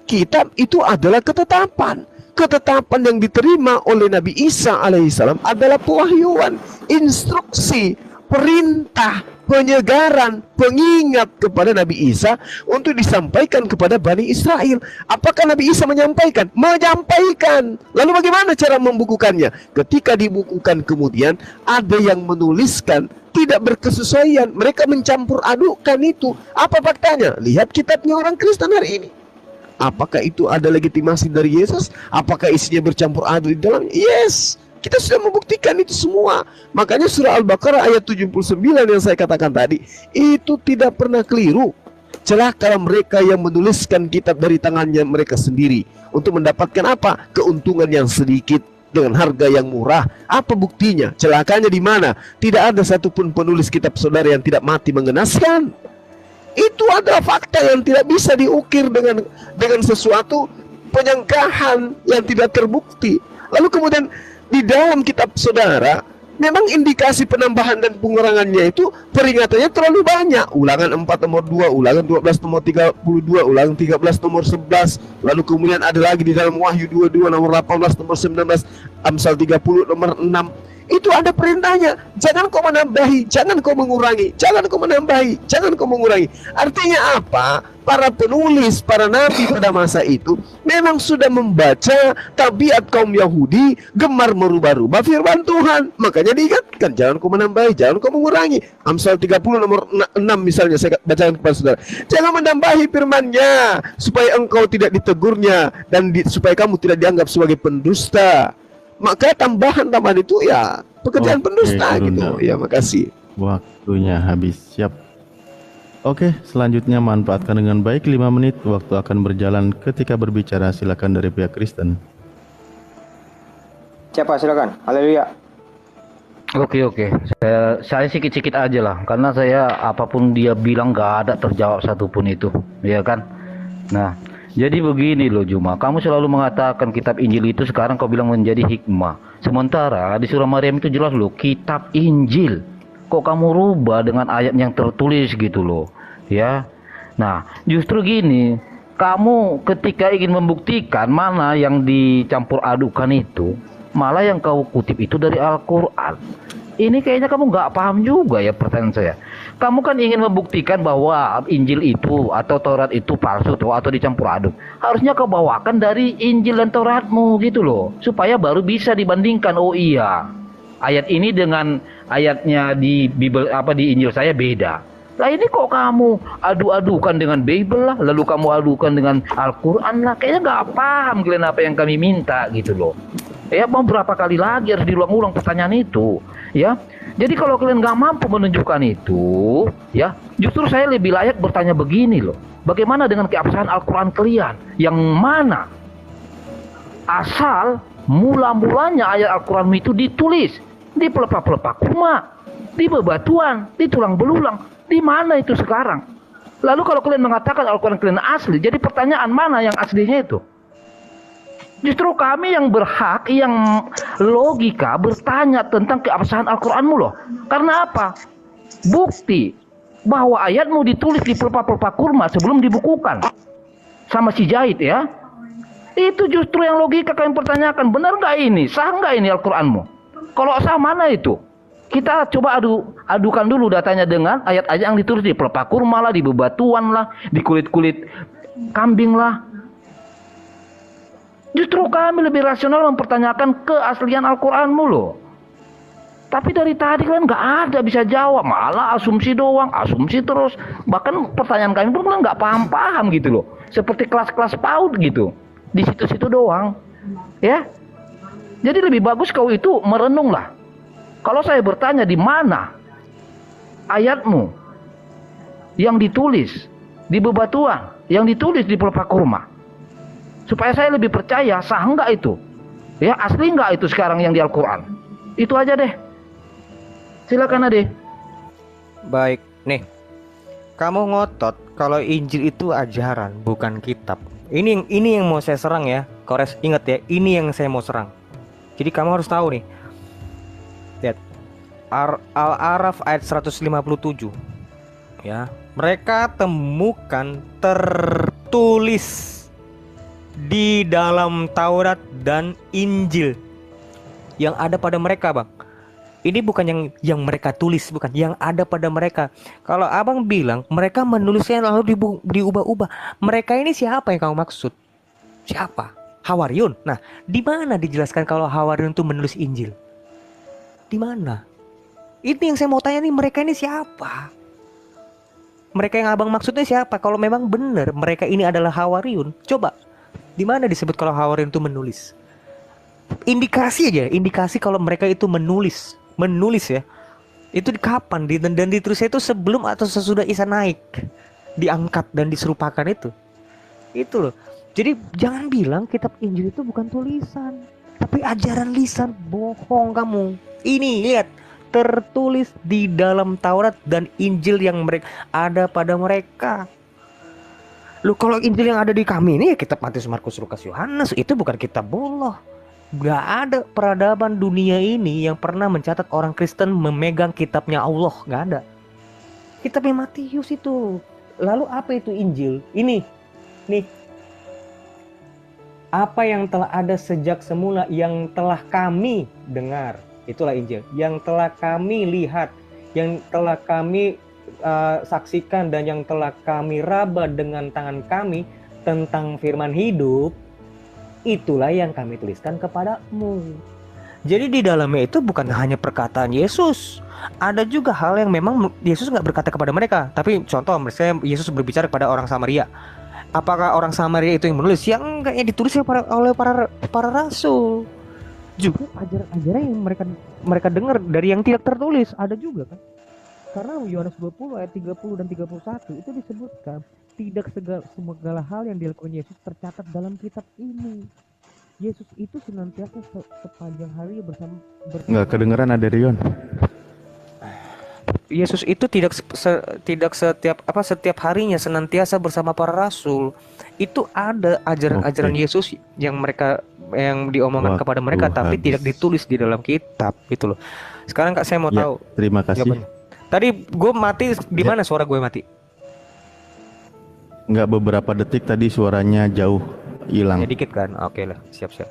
Kitab itu adalah ketetapan. Ketetapan yang diterima oleh Nabi Isa alaihissalam adalah pewahyuan, instruksi, perintah, penyegaran, pengingat kepada Nabi Isa untuk disampaikan kepada Bani Israel. Apakah Nabi Isa menyampaikan? Menyampaikan. Lalu bagaimana cara membukukannya? Ketika dibukukan kemudian ada yang menuliskan tidak berkesesuaian, mereka mencampur adukkan itu. Apa faktanya? Lihat kitabnya orang Kristen hari ini. Apakah itu ada legitimasi dari Yesus? Apakah isinya bercampur aduk di dalam? Yes. Kita sudah membuktikan itu semua. Makanya surah Al-Baqarah ayat 79 yang saya katakan tadi, itu tidak pernah keliru. Celaka mereka yang menuliskan kitab dari tangannya mereka sendiri untuk mendapatkan apa? Keuntungan yang sedikit dengan harga yang murah. Apa buktinya? Celakanya di mana? Tidak ada satupun penulis kitab saudara yang tidak mati mengenaskan. Itu adalah fakta yang tidak bisa diukir dengan sesuatu penyangkahan yang tidak terbukti. Lalu kemudian di dalam kitab saudara memang indikasi penambahan dan pengurangannya itu peringatannya terlalu banyak. Ulangan 4 nomor 2, ulangan 12 nomor 32, ulangan 13 nomor 11. Lalu kemudian ada lagi di dalam Wahyu 22 nomor 18 nomor 19, Amsal 30 nomor 6. Itu ada perintahnya. Jangan kau menambahi, jangan kau mengurangi, jangan kau menambahi, jangan kau mengurangi. Artinya apa? Para penulis, para nabi pada masa itu memang sudah membaca tabiat kaum Yahudi, gemar merubah-rubah firman Tuhan. Makanya diingatkan, jangan kau menambahi, jangan kau mengurangi. Amsal 30 nomor 6 misalnya saya bacakan kepada saudara. Jangan menambahi firman-Nya supaya engkau tidak ditegurnya dan supaya kamu tidak dianggap sebagai pendusta. Maka tambahan-tambahan itu ya pekerjaan pendusta gitu. Ya, makasih. Waktunya habis. Siap. Oke, selanjutnya manfaatkan dengan baik 5 menit. Waktu akan berjalan ketika berbicara. Silakan dari pihak Kristen. Siapa? Silakan. Haleluya. Oke. Saya sikit-sikit aja lah, karena saya apapun dia bilang nggak ada terjawab satupun itu, ya kan? Nah, jadi begini loh Juma, kamu selalu mengatakan kitab Injil itu sekarang kau bilang menjadi hikmah. Sementara di surah Maryam itu jelas loh kitab Injil. Kok kamu rubah dengan ayat yang tertulis gitu loh, ya? Nah, justru gini, kamu ketika ingin membuktikan mana yang dicampur adukan itu, malah yang kau kutip itu dari Al-Quran. Ini kayaknya kamu nggak paham juga ya pertanyaan saya. Kamu kan ingin membuktikan bahwa Injil itu atau Taurat itu palsu atau dicampur aduk. Harusnya kau bawakan dari Injil dan Tauratmu gitu loh, supaya baru bisa dibandingkan. Oh iya, ayat ini dengan ayatnya di Bible di Injil saya beda. Lah ini kok kamu adu-adukan dengan Bible lah, lalu kamu adukan dengan Al-Quran lah. Kayaknya nggak paham kalian apa yang kami minta gitu loh. Ya, mau berapa kali lagi harus diulang-ulang pertanyaan itu, ya. Jadi kalau kalian nggak mampu menunjukkan itu, ya, justru saya lebih layak bertanya begini loh. Bagaimana dengan keabsahan Al-Quran kalian? Yang mana asal mula-mulanya ayat Al-Quran itu ditulis di pelepah-pelepah kurma, di bebatuan, di tulang belulang. Di mana itu sekarang? Lalu kalau kalian mengatakan Al-Quran kalian asli, jadi pertanyaan mana yang aslinya itu? Justru kami yang berhak, yang logika bertanya tentang keabsahan Al-Quranmu loh. Karena apa? Bukti bahwa ayatmu ditulis di pelepah-pelepah kurma sebelum dibukukan sama si Jahit ya. Itu justru yang logika kami pertanyakan. Benar nggak ini? Sah nggak ini Al-Quranmu? Kalau sah mana itu? Kita coba adukan dulu datanya dengan ayat-ayat yang ditulis di pelepah kurma lah, di bebatuan lah, di kulit-kulit kambing lah. Justru kami lebih rasional mempertanyakan keaslian Al-Quranmu loh. Tapi dari tadi kan nggak ada bisa jawab, malah asumsi doang, asumsi terus. Bahkan pertanyaan kami pun nggak paham-paham gitu loh. Seperti kelas-kelas PAUD gitu, di situ-situ doang, ya. Jadi lebih bagus kau itu merenung lah. Kalau saya bertanya di mana ayatmu yang ditulis di bebatuan, yang ditulis di pelepah kurma, supaya saya lebih percaya sah enggak itu, ya asli enggak itu sekarang yang di Al-Quran. Itu aja deh. Silakan Ade. Baik, nih. Kamu ngotot kalau Injil itu ajaran, bukan kitab. Ini yang mau saya serang ya. Kores ingat ya, ini yang saya mau serang. Jadi kamu harus tahu nih. Lihat. Al-A'raf ayat 157. Ya, mereka temukan tertulis di dalam Taurat dan Injil yang ada pada mereka, Bang. Ini bukan yang mereka tulis, bukan yang ada pada mereka. Kalau abang bilang mereka menulisnya lalu diubah-ubah, mereka ini siapa yang kamu maksud? Siapa? Hawariun. Nah, di mana dijelaskan kalau Hawariun itu menulis Injil? Di mana? Ini yang saya mau tanya nih, mereka ini siapa? Mereka yang abang maksudnya siapa? Kalau memang benar mereka ini adalah Hawariun, coba di mana disebut kalau Hawariun itu menulis? Indikasi aja, indikasi kalau mereka itu menulis ya. Itu di kapan dan ditulisnya itu sebelum atau sesudah Isa naik? diangkat dan diserupakan itu. Itu loh. Jadi jangan bilang kitab Injil itu bukan tulisan, tapi ajaran lisan. Bohong kamu. Ini lihat, tertulis di dalam Taurat dan Injil yang mereka ada pada mereka. Lu kalau Injil yang ada di kami ini ya kitab Matius, Markus, Lukas, Yohanes, itu bukan kitab Allah. Gak ada peradaban dunia ini yang pernah mencatat orang Kristen memegang kitabnya Allah. Gak ada. Kitabnya Matius itu. Lalu apa itu Injil? Ini nih, apa yang telah ada sejak semula, yang telah kami dengar, itulah Injil. Yang telah kami lihat, yang telah kami saksikan, dan yang telah kami raba dengan tangan kami tentang firman hidup, itulah yang kami tuliskan kepadamu. Jadi di dalamnya itu bukan hanya perkataan Yesus, ada juga hal yang memang Yesus nggak berkata kepada mereka. Tapi contoh, misalnya Yesus berbicara kepada orang Samaria. Apakah orang Samaria itu yang menulis? Yang enggak, yang ditulis oleh para rasul. Juga ajaran-ajaran yang mereka dengar dari yang tidak tertulis ada juga kan. Karena Yohanes 20 ayat 30 dan 31 itu disebutkan tidak segala hal yang dilakukan Yesus tercatat dalam kitab ini. Yesus itu senantiasa sepanjang hari bersama Nggak kedengeran ada Rion. Yesus itu tidak setiap harinya senantiasa bersama para rasul. Itu ada ajaran-ajaran Yesus yang diomongkan kepada mereka, tapi tidak ditulis di dalam kitab gitu loh. Sekarang Kak, saya mau tahu. Terima kasih. Jawabannya. Tadi gue mati di mana suara gue mati? Nggak, beberapa detik tadi suaranya jauh hilang. Ya dikit kan? Oke lah, siap-siap.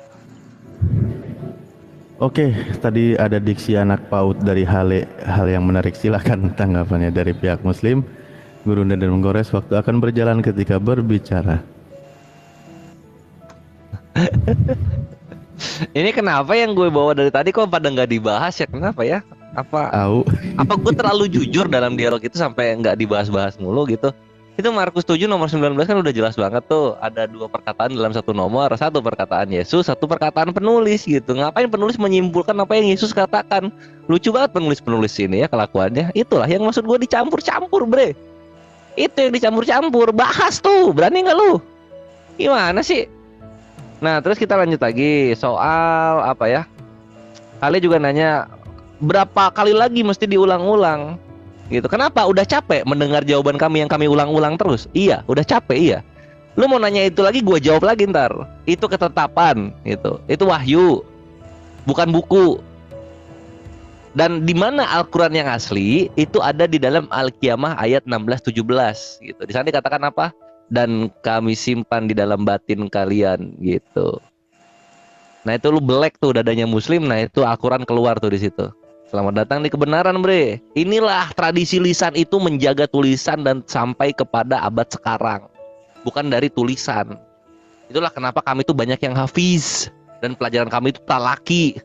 Oke, tadi ada diksi anak PAUD dari Hale, hal yang menarik. Silakan tanggapannya dari pihak Muslim. Guru dan menggores, waktu akan berjalan ketika berbicara. Ini kenapa yang gue bawa dari tadi kok pada nggak dibahas ya? Kenapa ya? Apa gue terlalu jujur dalam dialog itu sampai nggak dibahas-bahas mulu gitu? Itu Markus 7 nomor 19 kan udah jelas banget tuh. Ada 2 perkataan dalam satu nomor. 1 perkataan Yesus, 1 perkataan penulis gitu. Ngapain penulis menyimpulkan apa yang Yesus katakan? Lucu banget penulis-penulis ini ya kelakuannya. Itulah yang maksud gue dicampur-campur bre. Itu yang dicampur-campur. Bahas tuh, berani gak lu? Gimana sih? Nah terus kita lanjut lagi. Soal apa ya, Ale juga nanya berapa kali lagi mesti diulang-ulang gitu. Kenapa? Udah capek mendengar jawaban kami yang kami ulang-ulang terus? Iya, udah capek, iya. Lu mau nanya itu lagi, gua jawab lagi ntar. Itu ketetapan gitu. Itu wahyu, bukan buku. Dan di mana Al-Qur'an yang asli itu ada di dalam Al-Qiyamah ayat 16-17 gitu. Di sana dikatakan apa? Dan kami simpan di dalam batin kalian gitu. Nah, itu lu belek tuh dadanya Muslim, nah itu Al-Qur'an keluar tuh di situ. Selamat datang di kebenaran bre. Inilah tradisi lisan itu menjaga tulisan dan sampai kepada abad sekarang. Bukan dari tulisan. Itulah kenapa kami itu banyak yang hafiz. Dan pelajaran kami itu talaki.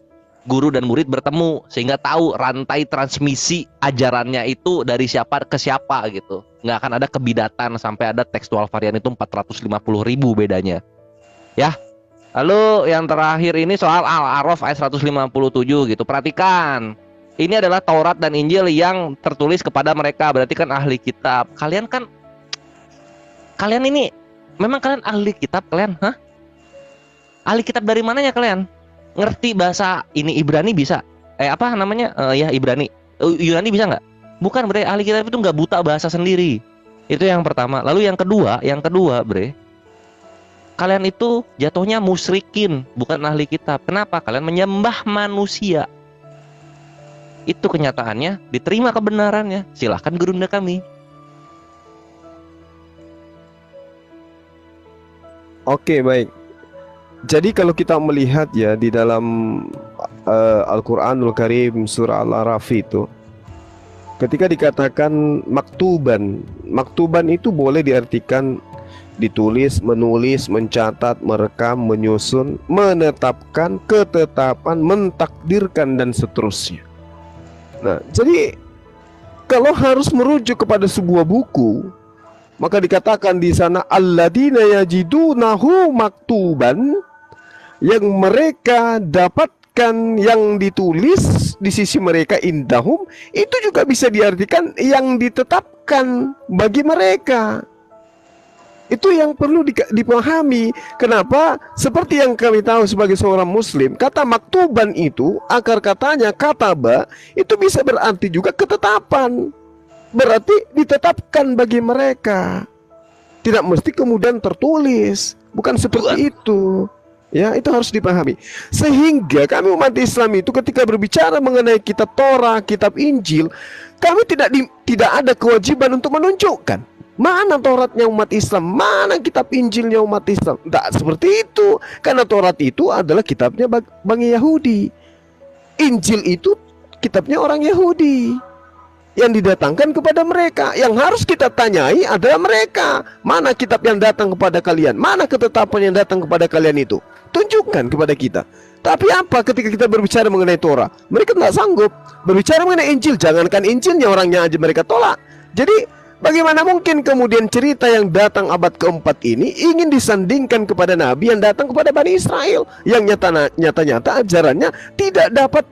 Guru dan murid bertemu. Sehingga tahu rantai transmisi ajarannya itu dari siapa ke siapa gitu. Nggak akan ada kebidatan sampai ada tekstual varian itu 450.000 bedanya. Ya. Lalu yang terakhir ini soal Al-A'raf ayat 157 gitu. Perhatikan. Ini adalah Taurat dan Injil yang tertulis kepada mereka. Berarti kan ahli kitab. Kalian ini memang kalian ahli kitab kalian? Hah? Ahli kitab dari mananya kalian? Ngerti bahasa ini Ibrani bisa? Apa namanya? Ya Ibrani. Yunani bisa nggak? Bukan bre, ahli kitab itu nggak buta bahasa sendiri. Itu yang pertama. Lalu yang kedua bre, kalian itu jatuhnya musyrikin, bukan ahli kitab. Kenapa? Kalian menyembah manusia. Itu kenyataannya, diterima kebenarannya. Silahkan gerunda kami. Oke, baik. Jadi kalau kita melihat ya di dalam Al-Qur'anul Karim surah Al-A'raf itu, ketika dikatakan maktuban itu boleh diartikan ditulis, menulis, mencatat, merekam, menyusun, menetapkan, ketetapan, mentakdirkan dan seterusnya. Nah, jadi kalau harus merujuk kepada sebuah buku, maka dikatakan di sana alladzina yajidunahu maktuban, yang mereka dapatkan yang ditulis di sisi mereka indahum, itu juga bisa diartikan yang ditetapkan bagi mereka. Itu yang perlu dipahami. Kenapa? Seperti yang kami tahu sebagai seorang muslim, kata maktuban itu, akar katanya kataba, itu bisa berarti juga ketetapan. Berarti ditetapkan bagi mereka. Tidak mesti kemudian tertulis. Bukan seperti itu. Ya, itu harus dipahami. Sehingga kami umat Islam itu ketika berbicara mengenai kitab Torah, kitab Injil, kami tidak ada kewajiban untuk menunjukkan mana Tauratnya umat Islam, mana kitab Injilnya umat Islam. Tidak seperti itu. Karena Taurat itu adalah kitabnya bagi Yahudi. Injil itu kitabnya orang Yahudi yang didatangkan kepada mereka. Yang harus kita tanyai adalah mereka. Mana kitab yang datang kepada kalian? Mana ketetapan yang datang kepada kalian itu? Tunjukkan kepada kita. Tapi apa ketika kita berbicara mengenai Torah? Mereka tidak sanggup. Berbicara mengenai Injil, jangankan Injilnya, orangnya aja mereka tolak. Jadi bagaimana mungkin kemudian cerita yang datang abad keempat ini ingin disandingkan kepada Nabi yang datang kepada Bani Israel, yang nyata-nyata ajarannya tidak dapat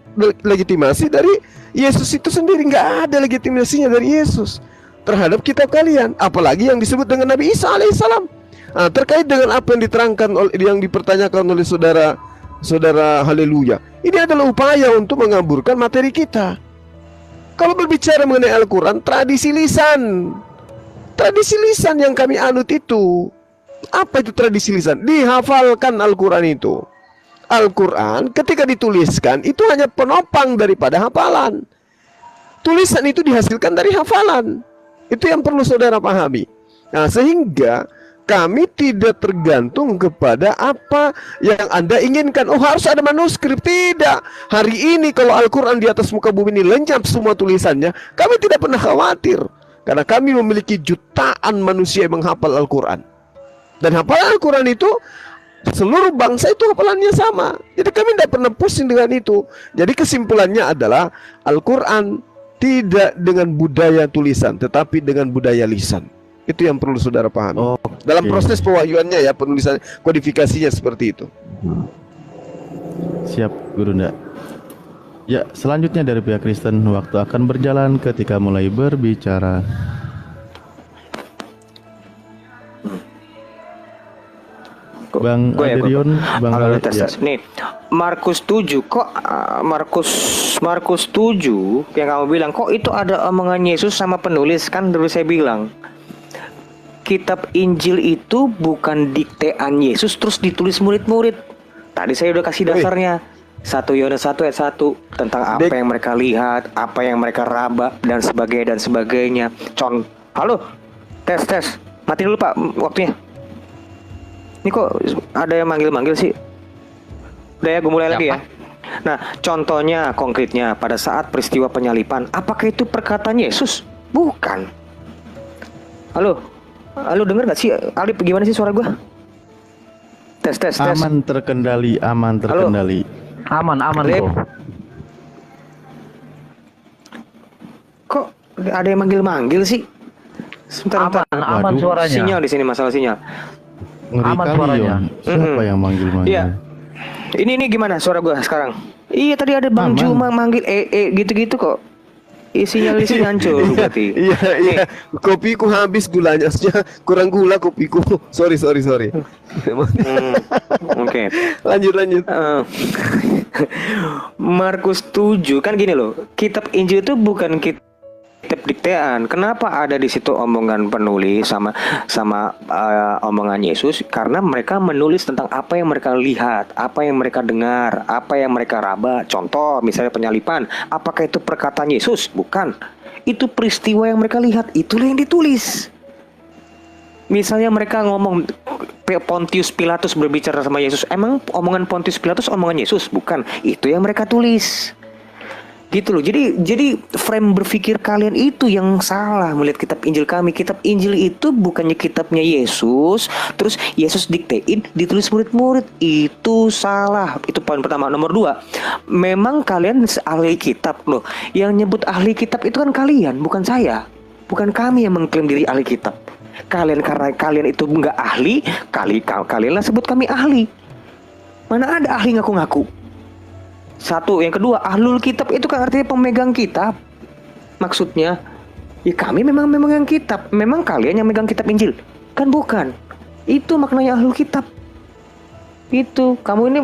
legitimasi dari Yesus itu sendiri. Nggak ada legitimasinya dari Yesus terhadap kitab kalian. Apalagi yang disebut dengan Nabi Isa alaihissalam. Terkait dengan apa yang diterangkan, yang dipertanyakan oleh saudara Haleluya, ini adalah upaya untuk mengaburkan materi kita. Kalau berbicara mengenai Al-Quran, tradisi lisan yang kami anut itu. Apa itu tradisi lisan? Dihafalkan Al-Quran itu. Al-Quran ketika dituliskan itu hanya penopang daripada hafalan. Tulisan itu dihasilkan dari hafalan. Itu yang perlu saudara pahami. Nah, sehingga kami tidak tergantung kepada apa yang Anda inginkan. Oh, harus ada manuskrip. Tidak. Hari ini kalau Al-Quran di atas muka bumi ini lenyap semua tulisannya, kami tidak pernah khawatir. Karena kami memiliki jutaan manusia yang menghafal Al-Quran. Dan hafalan Al-Quran itu, seluruh bangsa itu hafalannya sama. Jadi kami tidak pernah pusing dengan itu. Jadi kesimpulannya adalah Al-Quran tidak dengan budaya tulisan, tetapi dengan budaya lisan. Itu yang perlu saudara pahami. Dalam proses pewahyuannya ya, penulisan kodifikasinya seperti itu. Siap, Guru Nda. Ya, selanjutnya dari pihak Kristen, waktu akan berjalan ketika mulai berbicara. Bang Adrion, Bang Khalid, ya. Nih, Markus 7 kok Markus 7 yang kamu bilang kok itu ada omongan Yesus sama penulis, kan dulu saya bilang kitab Injil itu bukan diktean Yesus terus ditulis murid-murid. Tadi saya udah kasih dasarnya. 1 Yohanes 1 ayat 1 tentang apa yang mereka lihat, apa yang mereka raba dan sebagainya. Halo. Tes. Mati dulu Pak waktunya. Ini kok ada yang manggil-manggil sih? Udah ya, gue mulai lagi ya. Nah, contohnya konkretnya pada saat peristiwa penyalipan, apakah itu perkataan Yesus? Bukan. Halo, denger gak sih? Alip, gimana sih suara gue? Tes. Aman terkendali. Halo? Aman Alip. kok. Kok ada yang manggil-manggil sih? Sebentar. Aman suaranya. Sinyal di sini, masalah sinyal. Ngeri Aman kali, suaranya. Siapa yang manggil-manggil? Iya. Ini gimana suara gue sekarang? Iya, tadi ada Bang Aman. Juma manggil gitu-gitu kok. Sinyal di sini hancur berarti. Iya. Kopiku habis gulanya. Kurang gula kopiku. Sorry. Oke. Lanjut. Markus 7 kan gini loh. Kitab Injil itu bukan kitab diktean. Kenapa ada di situ omongan penulis sama omongan Yesus? Karena mereka menulis tentang apa yang mereka lihat, apa yang mereka dengar, apa yang mereka raba. Contoh misalnya penyalipan. Apakah itu perkataan Yesus? Bukan. Itu peristiwa yang mereka lihat. Itulah yang ditulis. Misalnya mereka ngomong Pontius Pilatus berbicara sama Yesus. Emang omongan Pontius Pilatus omongan Yesus? Bukan. Itu yang mereka tulis. Gitu loh. Jadi frame berpikir kalian itu yang salah melihat kitab Injil kami. Kitab Injil itu bukannya kitabnya Yesus, terus Yesus diktein, ditulis murid-murid. Itu salah. Itu poin pertama. Nomor 2, memang kalian ahli kitab loh. Yang nyebut ahli kitab itu kan kalian, bukan saya. Bukan kami yang mengklaim diri ahli kitab. Kalian, karena kalian itu nggak ahli, kalianlah sebut kami ahli. Mana ada ahli ngaku-ngaku? Satu, yang kedua, ahlul kitab itu kan artinya pemegang kitab. Maksudnya, ya kami memang memegang kitab. Memang kalian yang megang kitab Injil? Kan bukan. Itu maknanya ahlul kitab. Itu kamu ini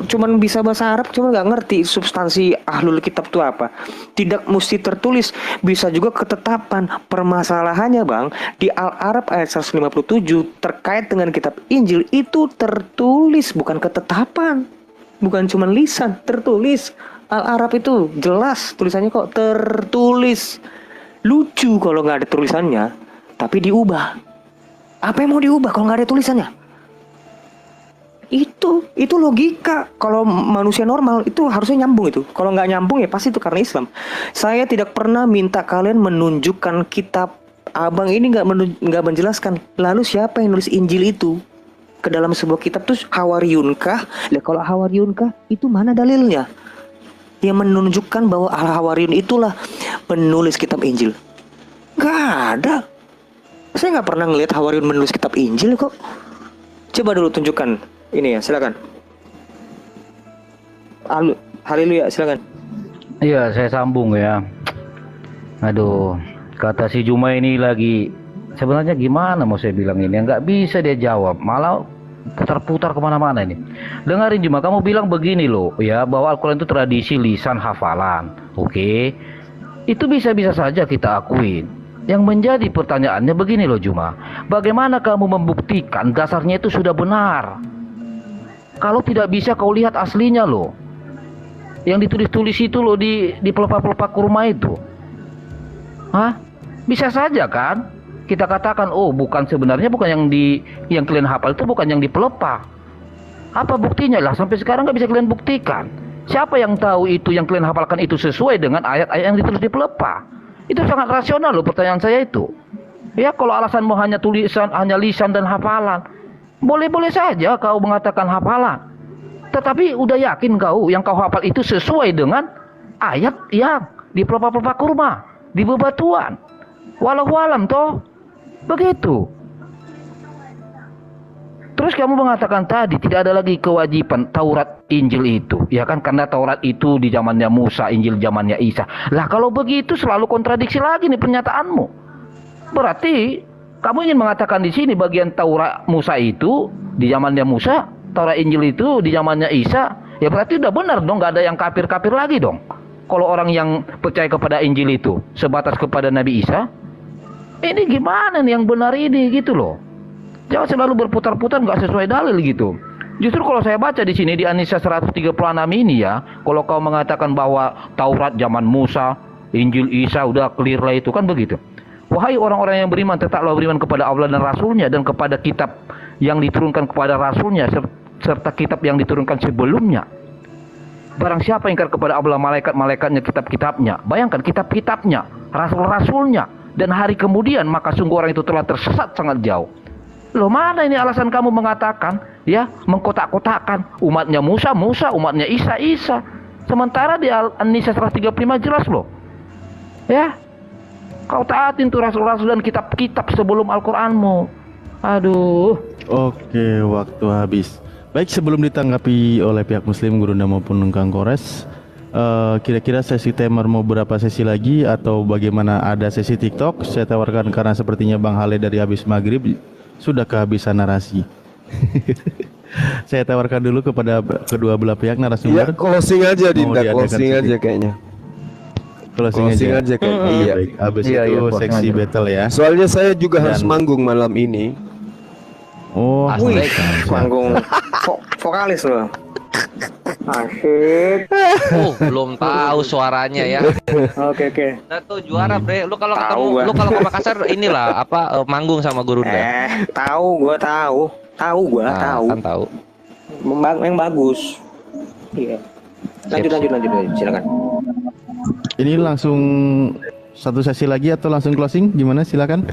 cuman bisa bahasa Arab, cuma nggak ngerti substansi ahlul kitab itu apa. Tidak mesti tertulis, bisa juga ketetapan. Permasalahannya bang, di Al-Arab ayat 157 terkait dengan kitab Injil itu tertulis, bukan ketetapan, bukan cuman lisan, tertulis. Al-Arab itu jelas tulisannya kok tertulis. Lucu kalau nggak ada tulisannya, tapi diubah. Apa yang mau diubah kalau nggak ada tulisannya? Itu logika. Kalau manusia normal itu harusnya nyambung itu. Kalau nggak nyambung ya pasti itu karena Islam. Saya tidak pernah minta kalian menunjukkan kitab. Abang ini nggak menjelaskan. Lalu siapa yang nulis Injil itu ke dalam sebuah kitab tuh Hawariyunkah? Lah kalau Hawariyunkah itu mana dalilnya yang menunjukkan bahwa Al-Hawariyun itulah penulis kitab Injil? Nggak ada. Saya nggak pernah ngelihat Hawariyun menulis kitab Injil kok. Coba dulu tunjukkan. Ini ya, silakan. Haleluya, silakan. Iya, saya sambung ya. Aduh, kata si Juma ini lagi sebenarnya gimana mau saya bilang ini? Nggak bisa dia jawab, malah putar-putar kemana-mana ini. Dengarin Juma, kamu bilang begini loh ya, bahwa Al-Quran itu tradisi lisan hafalan. Oke, itu bisa-bisa saja kita akuin. Yang menjadi pertanyaannya begini loh Juma, bagaimana kamu membuktikan dasarnya itu sudah benar? Kalau tidak bisa kau lihat aslinya loh, yang ditulis-tulis itu loh di pelepah-pelepah kurma itu. Hah? Bisa saja kan? Kita katakan, oh bukan, sebenarnya bukan yang kalian hafal itu bukan yang di pelepah. Apa buktinya lah? Sampai sekarang nggak bisa kalian buktikan. Siapa yang tahu itu yang kalian hafalkan itu sesuai dengan ayat-ayat yang ditulis di pelepah? Itu sangat rasional loh pertanyaan saya itu. Ya kalau alasanmu hanya tulisan, hanya lisan dan hafalan, boleh-boleh saja kau mengatakan hafalan. Tetapi udah yakin kau yang kau hafal itu sesuai dengan ayat yang di pelepah-pelepah kurma, di bebatuan. Walau-walam toh. Begitu. Terus kamu mengatakan tadi tidak ada lagi kewajiban Taurat Injil itu, ya kan, karena Taurat itu di zamannya Musa, Injil zamannya Isa. Lah kalau begitu selalu kontradiksi lagi nih pernyataanmu. Berarti kamu ingin mengatakan di sini bagian Taurat Musa itu di zamannya Musa, Taurat Injil itu di zamannya Isa, ya berarti udah benar dong, nggak ada yang kafir-kafir lagi dong. Kalau orang yang percaya kepada Injil itu sebatas kepada Nabi Isa, ini gimana nih yang benar ini gitu loh. Jangan selalu berputar-putar nggak sesuai dalil gitu. Justru kalau saya baca di sini di An-Nisa 136 ini ya, kalau kau mengatakan bahwa Taurat zaman Musa, Injil Isa udah clear lah itu kan begitu. Wahai orang-orang yang beriman, tetaplah beriman kepada Allah dan Rasulnya dan kepada kitab yang diturunkan kepada Rasulnya serta kitab yang diturunkan sebelumnya. Barang siapa yang ingkar kepada Allah, malaikat-malaikatnya, kitab-kitabnya, bayangkan kitab-kitabnya, rasul-rasulnya, dan hari kemudian, maka sungguh orang itu telah tersesat sangat jauh. Loh, mana ini alasan kamu mengatakan ya mengkotak-kotakan umatnya Musa, umatnya Isa. Sementara di An-Nisa 135 jelas loh. Ya. Kau taatin tuh rasul-rasul dan kitab-kitab sebelum Al-Qur'anmu. Aduh. Oke, waktu habis. Baik, sebelum ditanggapi oleh pihak Muslim Gurunda maupun Kang Kores, kira-kira sesi temer mau berapa sesi lagi atau bagaimana? Ada sesi TikTok saya tawarkan karena sepertinya Bang Hale dari habis maghrib sudah kehabisan narasi. Saya tawarkan dulu kepada kedua belah pihak narasumber. Ya, closing aja Dinda, closing aja kayaknya. Closing aja kayaknya. Iya. Baik. Habis itu seksi battle ya. Soalnya saya juga harus manggung malam ini. Oh, manggung vokalis loh. Asik. Belum tahu suaranya ya. Oke. Nah tuh juara bre. Lu kalau ketemu, lu kalau ke Makassar inilah apa manggung sama Gurunda. Gua tahu. Kan tahu. Yang bagus. Iya. Lanjut, silakan. Ini langsung satu sesi lagi atau langsung closing? Gimana? Silakan.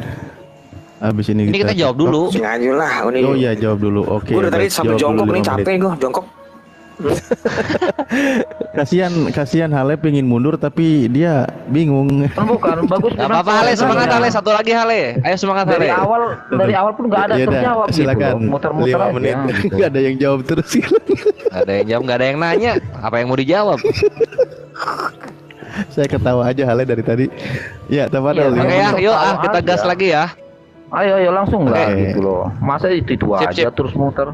Habis ini kita jawab dulu. Sengaja lah. Oh iya, jawab dulu. Oke. Gue tadi sampai jongkok nih, capek gue jongkok. kasihan Hale pengen mundur tapi dia bingung. Bukan, bagus. Gak apa-apa Hale, semangat Hale, satu lagi Hale. Ayo semangat Hale. Dari awal pun nggak ada terjawab silakan. Gitu. Muter-muter 5 menit. Nggak ada yang jawab terus. Nggak ada yang jawab, nggak ada yang nanya. Apa yang mau dijawab? Saya ketawa aja Hale dari tadi. Ya, tafadhol. Oke ya, yuk kita gas lagi ya. Ayo langsung lah Oke. gitu loh. Masa itu Sip, aja sip. terus muter.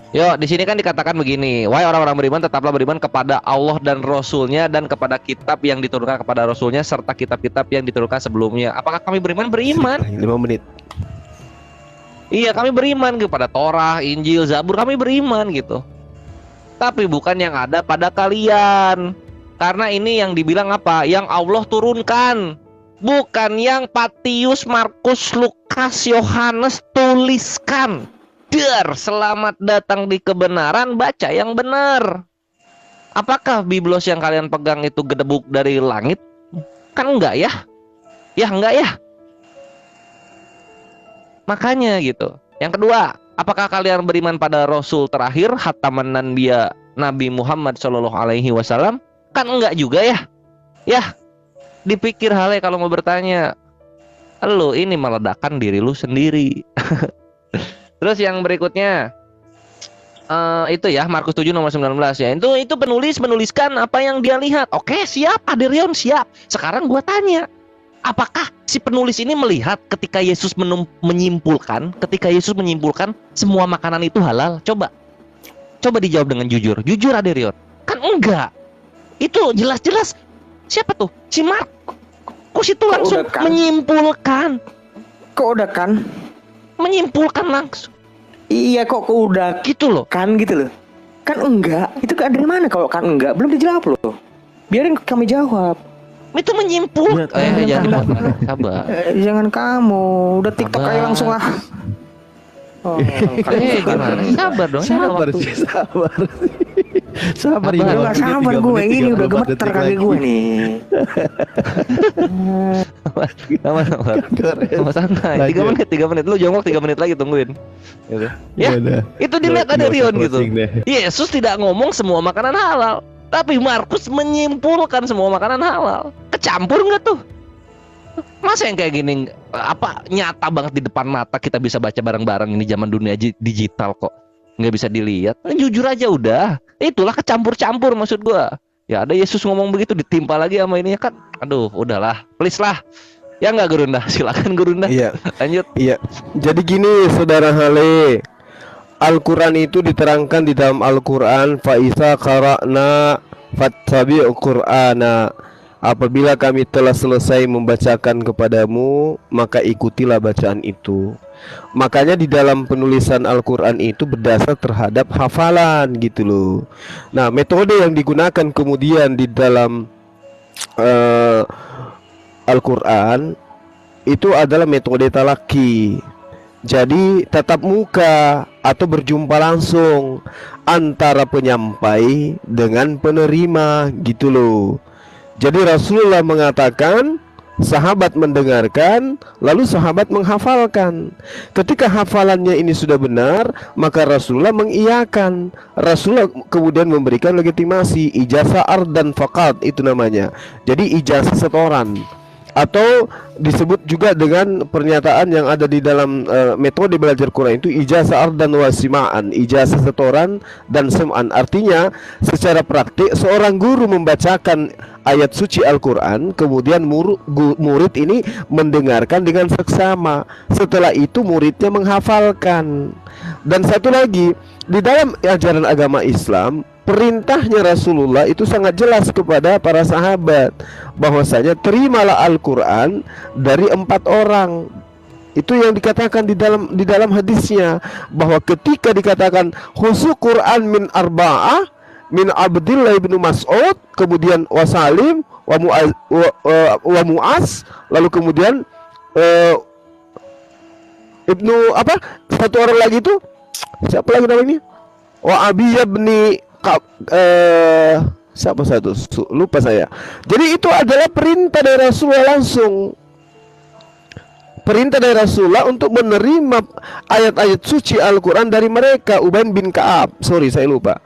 Yo, di sini kan dikatakan begini, wahai orang-orang beriman, tetaplah beriman kepada Allah dan Rasul-Nya dan kepada kitab yang diturunkan kepada Rasul-Nya serta kitab-kitab yang diturunkan sebelumnya. Apakah kami beriman? Beriman. 5 menit. Iya, kami beriman kepada Torah, Injil, Zabur, kami beriman gitu. Tapi bukan yang ada pada kalian. Karena ini yang dibilang apa? Yang Allah turunkan. Bukan yang Matius, Markus, Lukas, Yohanes tuliskan. Der, selamat datang di kebenaran, baca yang benar. Apakah biblos yang kalian pegang itu gedebuk dari langit? Kan enggak ya? Ya enggak ya? Makanya gitu. Yang kedua, apakah kalian beriman pada Rasul terakhir, Khataman Anbiya Nabi Muhammad Shallallahu Alaihi Wasallam? Kan enggak juga ya? Ya, dipikir halnya kalau mau bertanya. Lu ini meledakkan diri lu sendiri. Terus yang berikutnya itu ya Markus 7 nomor 19 ya. Itu penulis menuliskan apa yang dia lihat. Oke, siap Aderion, siap. Sekarang gua tanya, apakah si penulis ini melihat ketika Yesus menyimpulkan semua makanan itu halal? Coba dijawab dengan jujur. Jujur Aderion. Kan enggak. Itu jelas-jelas siapa tuh? Si Markus itu langsung udah kan? menyimpulkan. Kok udah kan? Menyimpulkan langsung Iya kok udah gitu loh. kan gitu loh. Kan enggak. Itu kan dari mana kalau kan enggak? Belum dijawab loh. Biarin kami jawab. Itu menyimpulkan. Jangan sabar. Jangan kamu. Udah TikTok Sabar. aja langsung lah. Oh, Gimana? Sabar dong. Sabar waktu. sih, sabar. Sabar Sabar. ini. Udah sabar gue ini udah gemeter kaki gue nih. Sama santai. 3 menit. Lu jongkok 3 menit lagi tungguin. Gitu. Ya, itu dilihat ada Rion gitu. Yesus tidak ngomong semua makanan halal, tapi Markus menyimpulkan semua makanan halal. Kecampur nggak tuh? Masa yang kayak gini apa nyata banget di depan mata kita bisa baca bareng-bareng ini zaman dunia digital kok. Nggak bisa dilihat. Jujur aja udah. Itulah kecampur-campur maksud gua. Ya ada Yesus ngomong begitu ditimpa lagi sama ini kan. Aduh, udahlah. Please lah. Ya nggak Gurunda? Silakan Gurunda. Iya. Lanjut. Iya. Jadi gini Saudara Hale. Al-Quran itu diterangkan di dalam Al-Quran, Fa'iza qara'na fattabi'u Qur'ana. Apabila kami telah selesai membacakan kepadamu, maka ikutilah bacaan itu. Makanya di dalam penulisan Al-Quran itu berdasar terhadap hafalan gitu loh. Nah, metode yang digunakan kemudian di dalam Al-Quran itu adalah metode talaki. Jadi tatap muka atau berjumpa langsung antara penyampai dengan penerima gitu loh. Jadi Rasulullah mengatakan sahabat mendengarkan, lalu sahabat menghafalkan. Ketika hafalannya ini sudah benar, maka Rasulullah mengiyakan. Rasulullah kemudian memberikan legitimasi, ijazah ardan faqat itu namanya. Jadi ijazah setoran. Atau disebut juga dengan pernyataan yang ada di dalam metode belajar Quran itu ijazah ardan wa sima'an, ijazah setoran dan sem'an. Artinya secara praktik seorang guru membacakan ayat suci Al-Quran, kemudian murid ini mendengarkan dengan seksama. Setelah itu muridnya menghafalkan. Dan satu lagi, di dalam ajaran agama Islam, perintahnya Rasulullah itu sangat jelas kepada para sahabat bahwasanya terimalah Al-Quran dari 4 orang. Itu yang dikatakan di dalam hadisnya, bahwa ketika dikatakan khusus Quran min arba'ah, min Abdillah bin Mas'ud, kemudian Wasalim wa Mu'az, lalu kemudian Ibnu apa? Satu orang lagi itu siapa lagi namanya? Wa Abiyah bin siapa satu? Lupa saya. Jadi itu adalah perintah dari Rasulullah langsung. Perintah dari Rasulullah untuk menerima ayat-ayat suci Al-Quran dari mereka. Ubay bin Ka'ab, sorry saya lupa.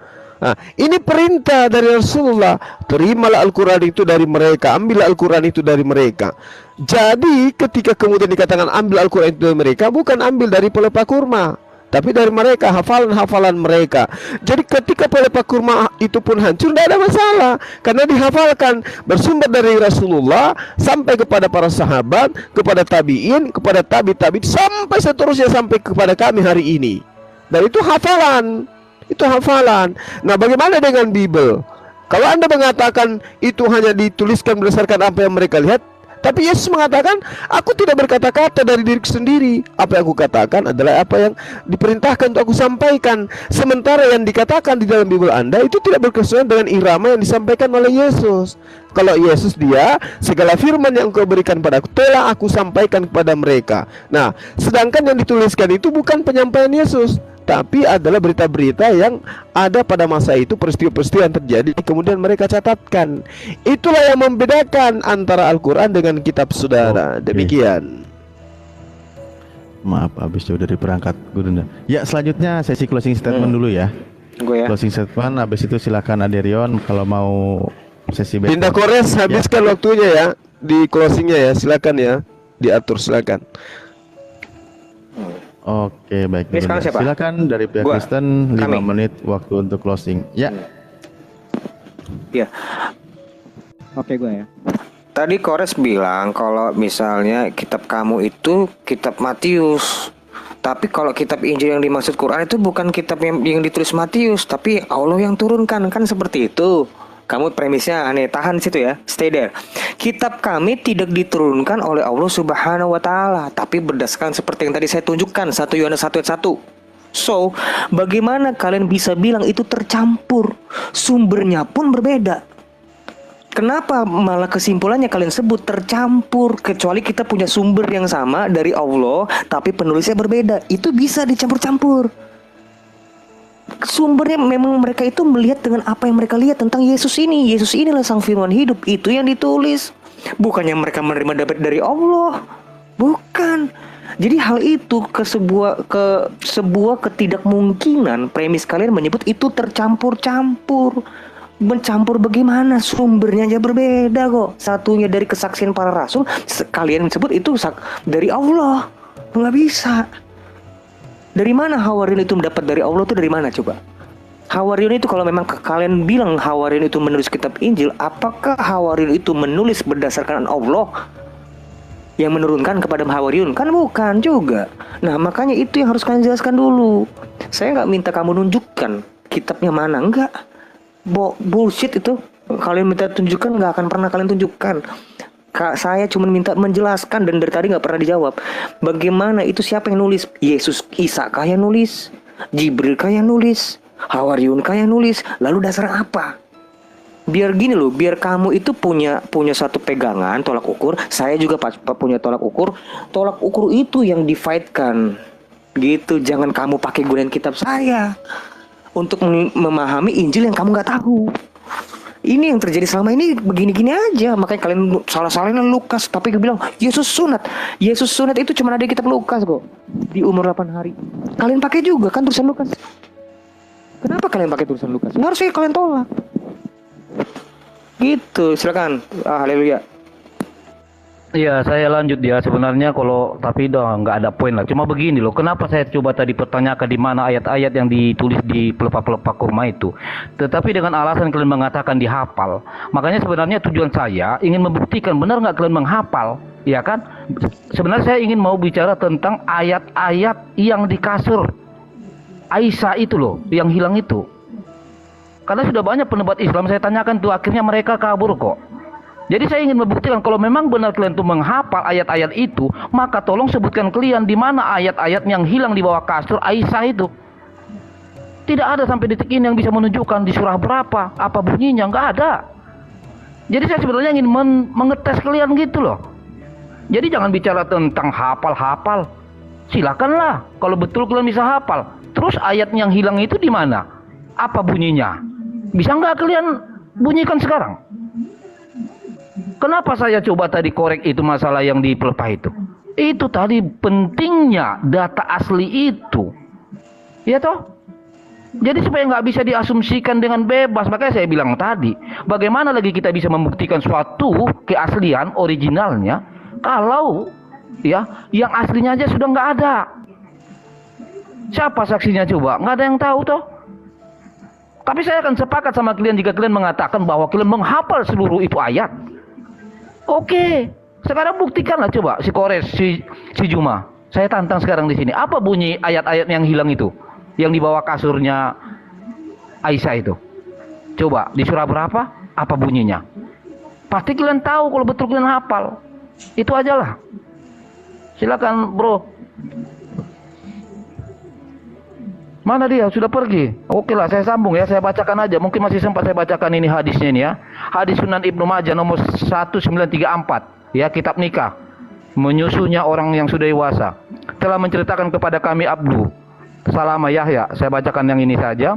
Nah, ini perintah dari Rasulullah. Terimalah Al-Quran itu dari mereka, ambil Al-Quran itu dari mereka. Jadi ketika kemudian dikatakan ambil Al-Quran itu dari mereka, bukan ambil dari pelepah kurma, tapi dari mereka, hafalan-hafalan mereka. Jadi ketika pelepah kurma itu pun hancur, tidak ada masalah, karena dihafalkan, bersumber dari Rasulullah sampai kepada para sahabat, kepada tabiin, kepada tabi-tabi, sampai seterusnya sampai kepada kami hari ini. Dan itu hafalan, itu hafalan. Nah, bagaimana dengan Bible? Kalau Anda mengatakan itu hanya dituliskan berdasarkan apa yang mereka lihat, tapi Yesus mengatakan, aku tidak berkata-kata dari diriku sendiri. Apa yang aku katakan adalah apa yang diperintahkan untuk aku sampaikan. Sementara yang dikatakan di dalam Bible Anda itu tidak berkesesuaian dengan irama yang disampaikan oleh Yesus. Kalau Yesus dia, segala firman yang engkau berikan padaku telah aku sampaikan kepada mereka. Nah, sedangkan yang dituliskan itu bukan penyampaian Yesus, tapi adalah berita-berita yang ada pada masa itu, peristiwa-peristiwa yang terjadi, kemudian mereka catatkan. Itulah yang membedakan antara Al-Quran dengan kitab saudara. Demikian. Maaf, habis jauh dari perangkat Gurunda. Ya, selanjutnya sesi closing statement dulu ya. Gue ya. Closing statement, habis itu silakan Aderion kalau mau sesi Pindah Kores, habiskan waktunya ya di closingnya ya, silakan ya, diatur silakan. Oke, baik. Ini sekarang siapa? Silakan dari pihak Gua. Kristen 5 Kami. menit waktu untuk closing. Ya. Ya. Oke, gue ya. Tadi Kores bilang kalau misalnya kitab kamu itu kitab Matius. Tapi kalau kitab Injil yang dimaksud Quran itu bukan kitab yang ditulis Matius, tapi Allah yang turunkan, kan seperti itu. Kamu premisnya aneh, tahan situ ya, stay there. Kitab kami tidak diturunkan oleh Allah Subhanahu wa taala, tapi berdasarkan seperti yang tadi saya tunjukkan 1 Yohanes 1 ayat 1. So, bagaimana kalian bisa bilang itu tercampur? Sumbernya pun berbeda. Kenapa malah kesimpulannya kalian sebut tercampur? Kecuali kita punya sumber yang sama dari Allah, tapi penulisnya berbeda. Itu bisa dicampur-campur. Sumbernya memang mereka itu melihat dengan apa yang mereka lihat tentang Yesus ini. Yesus inilah sang firman hidup, itu yang ditulis. Bukannya mereka menerima dari Allah. Bukan. Jadi hal itu ke sebuah ketidakmungkinan. Premis kalian menyebut itu tercampur-campur. Mencampur bagaimana? Sumbernya aja berbeda kok. Satunya dari kesaksian para rasul, kalian sebut itu dari Allah. Nggak bisa. Dari mana Hawariun itu mendapat dari Allah itu dari mana coba? Hawariun itu kalau memang kalian bilang Hawariun itu menulis kitab Injil, apakah Hawariun itu menulis berdasarkan Allah yang menurunkan kepada Hawariun? Kan bukan juga. Nah, makanya itu yang harus kalian jelaskan dulu. Saya nggak minta kamu nunjukkan kitabnya mana, enggak. Bullshit itu. Kalian minta tunjukkan, nggak akan pernah kalian tunjukkan. Saya cuma minta menjelaskan dan dari tadi nggak pernah dijawab. Bagaimana itu, siapa yang nulis? Yesus, Isa kah yang nulis? Jibril kah yang nulis? Hawariun kah yang nulis? Lalu dasar apa? Biar gini loh, biar kamu itu punya satu pegangan tolak ukur. Saya juga punya tolak ukur. Tolak ukur itu yang difight-kan. Gitu, jangan kamu pakai gunain kitab saya untuk memahami Injil yang kamu nggak tahu. Ini yang terjadi selama ini begini-gini aja. Makanya kalian salah-salahin Lukas. Tapi gue bilang Yesus sunat. Yesus sunat itu cuma ada di kitab Lukas kok. Di umur 8 hari. Kalian pakai juga kan tulisan Lukas. Kenapa kalian pakai tulisan Lukas? Harusnya kalian tolak. Gitu, silakan. Haleluya. Iya, saya lanjut ya. Sebenarnya kalau tapi udah nggak ada poin lah. Cuma begini loh, kenapa saya coba tadi pertanyakan di mana ayat-ayat yang ditulis di pelepah-pelepah kurma itu. Tetapi dengan alasan kalian mengatakan dihafal. Makanya sebenarnya tujuan saya ingin membuktikan benar nggak kalian menghafal, ya kan? Sebenarnya saya ingin mau bicara tentang ayat-ayat yang di kasur Aisyah itu loh, yang hilang itu. Karena sudah banyak penebat Islam saya tanyakan tuh, akhirnya mereka kabur kok. Jadi saya ingin membuktikan kalau memang benar kalian tuh menghafal ayat-ayat itu, maka tolong sebutkan kalian di mana ayat-ayat yang hilang di bawah kasur Aisyah itu. Tidak ada sampai detik ini yang bisa menunjukkan di surah berapa, apa bunyinya, nggak ada. Jadi saya sebenarnya ingin mengetes kalian gitu loh. Jadi jangan bicara tentang hafal-hafal. Silakanlah kalau betul kalian bisa hafal. Terus ayat yang hilang itu di mana? Apa bunyinya? Bisa nggak kalian bunyikan sekarang? Kenapa saya coba tadi korek itu masalah yang di pelepah itu? Itu tadi pentingnya data asli itu. Ya toh? Jadi supaya nggak bisa diasumsikan dengan bebas. Makanya saya bilang tadi, bagaimana lagi kita bisa membuktikan suatu keaslian originalnya kalau ya yang aslinya aja sudah nggak ada. Siapa saksinya coba? Nggak ada yang tahu toh. Tapi saya akan sepakat sama kalian jika kalian mengatakan bahwa kalian menghafal seluruh itu ayat. Oke, sekarang buktikanlah coba si Kores, si Juma. Saya tantang sekarang di sini. Apa bunyi ayat-ayat yang hilang itu? Yang di bawah kasurnya Aisyah itu. Coba di surah berapa? Apa bunyinya? Pasti kalian tahu kalau betul kalian hafal. Itu aja lah. Silakan, bro. Mana dia? Sudah pergi. Oke lah, saya sambung ya. Saya bacakan aja. Mungkin masih sempat saya bacakan ini hadisnya ini ya. Hadis Sunan Ibnu Majah nomor 1934. Ya, kitab nikah. Menyusunya orang yang sudah dewasa. Telah menceritakan kepada kami Abdu Salama Yahya. Saya bacakan yang ini saja.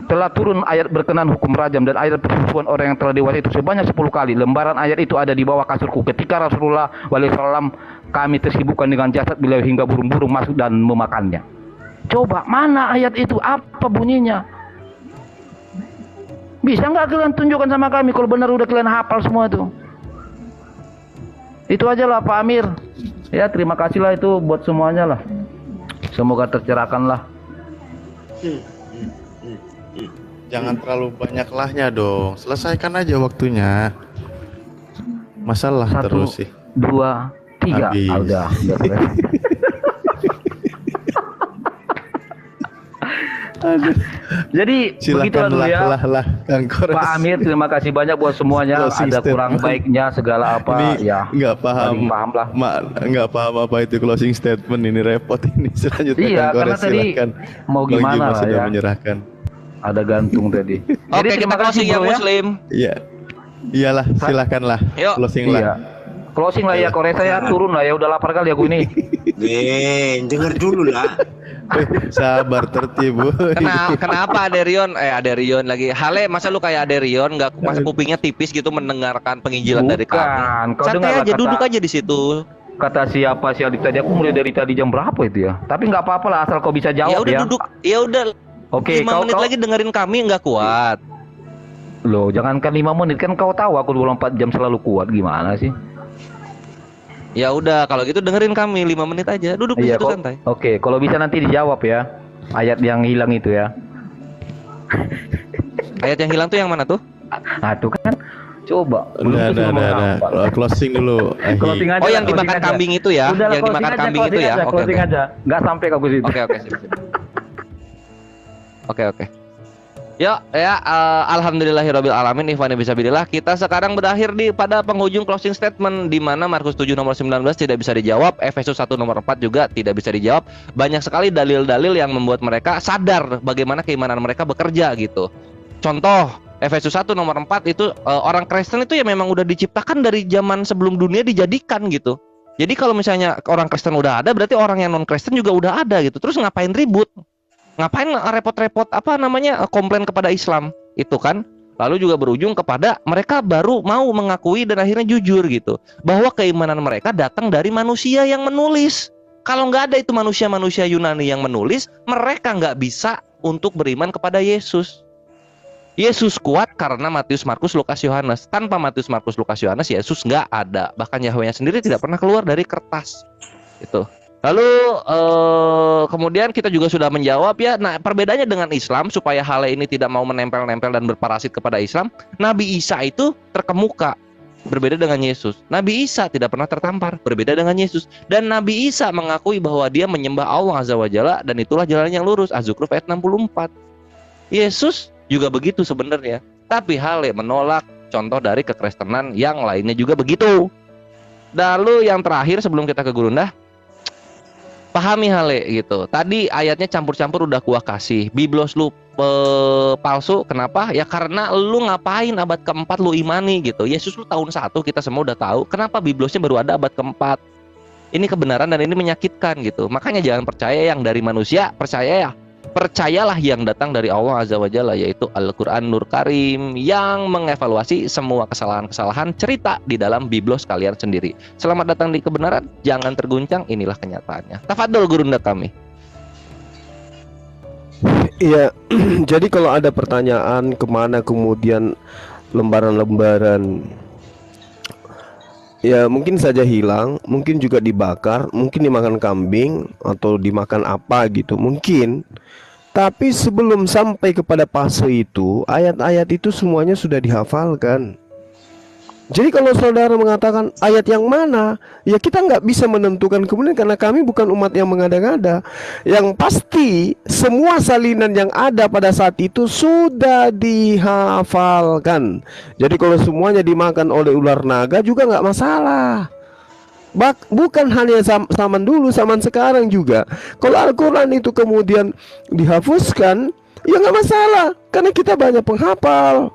Telah turun ayat berkenan hukum rajam dan ayat persusuan orang yang telah dewasa itu sebanyak 10 kali. Lembaran ayat itu ada di bawah kasurku. Ketika Rasulullah SAW kami tersibukkan dengan jasad beliau hingga burung-burung masuk dan memakannya. Coba mana ayat itu? Apa bunyinya? Bisa nggak kalian tunjukkan sama kami kalau benar udah kalian hafal semua itu? Itu aja lah Pak Amir. Ya terima kasih lah itu buat semuanya lah. Semoga tercerahkan lah. Jangan terlalu banyak lahnya dong. Selesaikan aja waktunya. Masalah 1, terus sih. 2, 3. Habis. Udah. Jadi begitulah dulu ya. Kang Kores. Pak Amir, terima kasih banyak buat semuanya. Closing Ada kurang statement. baiknya segala apa Ini ya. nggak paham. Paham lah. Nggak paham apa itu closing statement, ini repot ini. Selanjutnya Iya, Kang karena Kores tadi silakan. mau Bang gimana Juma lah sudah ya. menyerahkan. Ada gantung tadi. Oke, kita terima kasih, closing ya bro, Muslim. Iya. Iyalah, silakanlah. Yuk. Closing Iya. lah. Closing lah ya, Korea saya turun lah ya, udah lapar kali aku ini. Dengar dulu lah. Sabar tertib, Bu. Kenapa Aderion lagi? Hale, masa lu kayak Aderion masa kupingnya tipis gitu mendengarkan penginjilan dari Bukan, kami? kau Santai dengar aja, kata- duduk aja di situ. Kata siapa si Alif tadi, aku mulai dari tadi jam berapa itu ya? Tapi nggak apa-apa lah, asal kau bisa Ya jawab udah ya. duduk. Ya udah. Oke, 5 menit lagi dengerin kami nggak kuat. Loh, jangankan 5 menit, kan kau tahu aku 24 jam selalu kuat, gimana sih? Ya udah, kalau gitu dengerin kami 5 menit aja. Duduk di situ kok. santai. Oke, kalau bisa nanti dijawab ya. Ayat yang hilang itu ya. Ayat yang hilang tuh yang mana tuh? Nah, tuh kan. Coba. Udah. Closing dulu. Closing aja. Oh, yang closing dimakan aja. kambing itu ya? Udah lah, Yang closing dimakan aja, kambing itu closing ya? aja, Oke, closing oke. aja. Nggak sampai kau ke situ. Oke, sip. Oke. Yuk, ya, alhamdulillahirabbil alamin, ikhwan fisabilillah. Kita sekarang berakhir pada penghujung closing statement di mana Markus 7 nomor 19 tidak bisa dijawab, Efesus 1 nomor 4 juga tidak bisa dijawab. Banyak sekali dalil-dalil yang membuat mereka sadar bagaimana keimanan mereka bekerja gitu. Contoh, Efesus 1 nomor 4 itu orang Kristen itu ya memang udah diciptakan dari zaman sebelum dunia dijadikan gitu. Jadi kalau misalnya orang Kristen udah ada, berarti orang yang non Kristen juga udah ada gitu. Terus ngapain ribut? Ngapain repot-repot komplain kepada Islam itu kan? Lalu juga berujung kepada mereka baru mau mengakui dan akhirnya jujur gitu bahwa keimanan mereka datang dari manusia yang menulis. Kalau nggak ada itu manusia-manusia Yunani yang menulis, mereka nggak bisa untuk beriman kepada Yesus. Yesus kuat karena Matius, Markus, Lukas, Yohanes. Tanpa Matius, Markus, Lukas, Yohanes, Yesus nggak ada. Bahkan Yahweh-nya sendiri tidak pernah keluar dari kertas. Itu. Lalu kemudian kita juga sudah menjawab ya. Nah, perbedaannya dengan Islam supaya hal ini tidak mau menempel-nempel dan berparasit kepada Islam, Nabi Isa itu terkemuka, berbeda dengan Yesus. Nabi Isa tidak pernah tertampar, berbeda dengan Yesus. Dan Nabi Isa mengakui bahwa dia menyembah Allah Azza wa Jalla dan itulah jalan yang lurus. Az-Zukhruf ayat 64. Yesus juga begitu sebenarnya. Tapi Hale menolak contoh dari kekristenan yang lainnya juga begitu. Lalu yang terakhir sebelum kita ke Gurundah, pahami Hale gitu. Tadi ayatnya campur-campur udah gua kasih. Biblos lu palsu, kenapa? Ya karena lu ngapain abad keempat lu imani gitu. Yesus lu tahun 1 kita semua udah tahu. Kenapa Biblosnya baru ada abad keempat? Ini kebenaran dan ini menyakitkan gitu. Makanya jangan percaya yang dari manusia, percayalah yang datang dari Allah Azza wa Jalla, yaitu Al-Quran Nur Karim yang mengevaluasi semua kesalahan-kesalahan cerita di dalam Biblos kalian sendiri. Selamat datang di kebenaran, jangan terguncang, inilah kenyataannya. Tafadhol Gurunda kami. Iya, jadi kalau ada pertanyaan kemana kemudian lembaran-lembaran ya mungkin saja hilang, mungkin juga dibakar, mungkin dimakan kambing atau dimakan apa gitu, mungkin. Tapi sebelum sampai kepada fase itu, ayat-ayat itu semuanya sudah dihafalkan. Jadi kalau saudara mengatakan ayat yang mana, ya kita nggak bisa menentukan kemudian karena kami bukan umat yang mengada-ngada. Yang pasti semua salinan yang ada pada saat itu sudah dihafalkan. Jadi kalau semuanya dimakan oleh ular naga juga nggak masalah. Bukan hanya zaman dulu, zaman sekarang juga. Kalau Al-Quran itu kemudian dihapuskan, ya nggak masalah, karena kita banyak penghafal.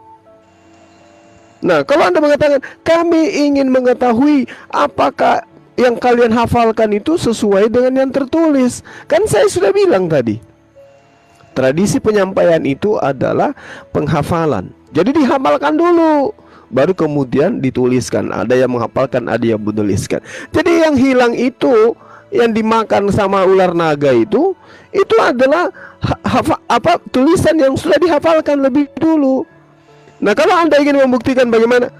Nah, kalau Anda mengatakan kami ingin mengetahui apakah yang kalian hafalkan itu sesuai dengan yang tertulis, kan saya sudah bilang tadi, tradisi penyampaian itu adalah penghafalan. Jadi dihafalkan dulu, baru kemudian dituliskan. Ada yang menghafalkan, ada yang menuliskan. Jadi yang hilang itu, yang dimakan sama ular naga itu adalah tulisan yang sudah dihafalkan lebih dulu. Nah, kalau Anda ingin membuktikan bagaimana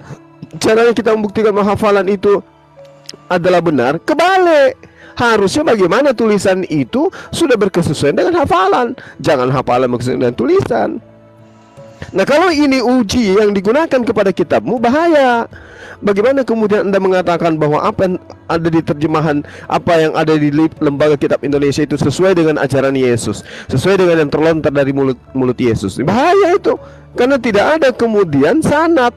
caranya kita membuktikan hafalan itu adalah benar, kebalik. Harusnya bagaimana tulisan itu sudah berkesesuaian dengan hafalan. Jangan hafalan berkesesuaian dengan tulisan. Nah, kalau ini uji yang digunakan kepada kitabmu, bahaya. Bagaimana kemudian Anda mengatakan bahwa apa yang ada di terjemahan, apa yang ada di lembaga kitab Indonesia itu sesuai dengan ajaran Yesus, sesuai dengan yang terlontar dari mulut Yesus? Bahaya itu. Karena tidak ada kemudian sanad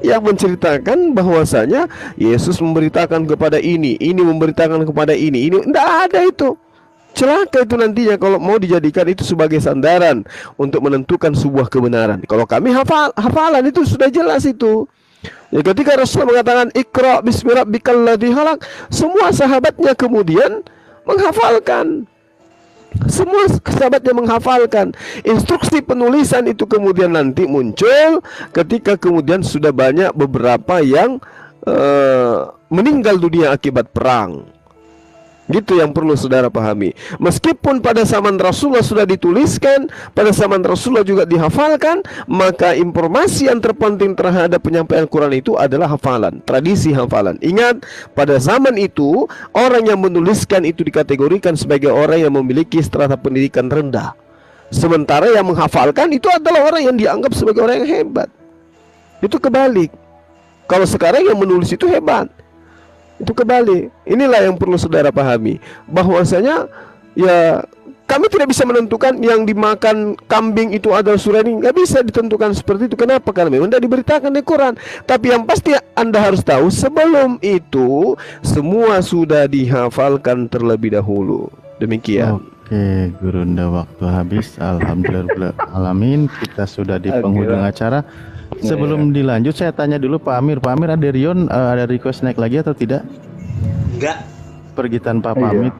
yang menceritakan bahwasanya Yesus memberitakan kepada ini memberitakan kepada ini. Tidak ada itu. Celaka itu nantinya kalau mau dijadikan itu sebagai sandaran untuk menentukan sebuah kebenaran. Kalau kami hafalan itu sudah jelas itu. Ya, ketika Rasulullah mengatakan Iqra bismi rabbikal ladzi khalaq, semua sahabatnya kemudian menghafalkan. Semua sahabatnya menghafalkan. Instruksi penulisan itu kemudian nanti muncul ketika kemudian sudah banyak beberapa yang meninggal dunia akibat perang. Gitu yang perlu saudara pahami. Meskipun pada zaman Rasulullah sudah dituliskan, pada zaman Rasulullah juga dihafalkan, maka informasi yang terpenting terhadap penyampaian Quran itu adalah hafalan, tradisi hafalan. Ingat, pada zaman itu orang yang menuliskan itu dikategorikan sebagai orang yang memiliki strata pendidikan rendah. Sementara yang menghafalkan itu adalah orang yang dianggap sebagai orang yang hebat. Itu kebalik. Kalau sekarang yang menulis itu hebat, itu kebalik. Inilah yang perlu saudara pahami, bahwasanya ya kami tidak bisa menentukan yang dimakan kambing itu adalah surah ini. Nggak bisa ditentukan seperti itu. Kenapa? Karena memang tidak diberitakan di Quran. Tapi yang pasti Anda harus tahu, sebelum itu semua sudah dihafalkan terlebih dahulu. Demikian. Oke, Gurunda, waktu habis. Alhamdulillah alamin, kita sudah di penghujung acara. Sebelum dilanjut, saya tanya dulu Pak Amir. Pak Amir, ada Rion ada request naik lagi atau tidak? Enggak. Pergi tanpa pamit.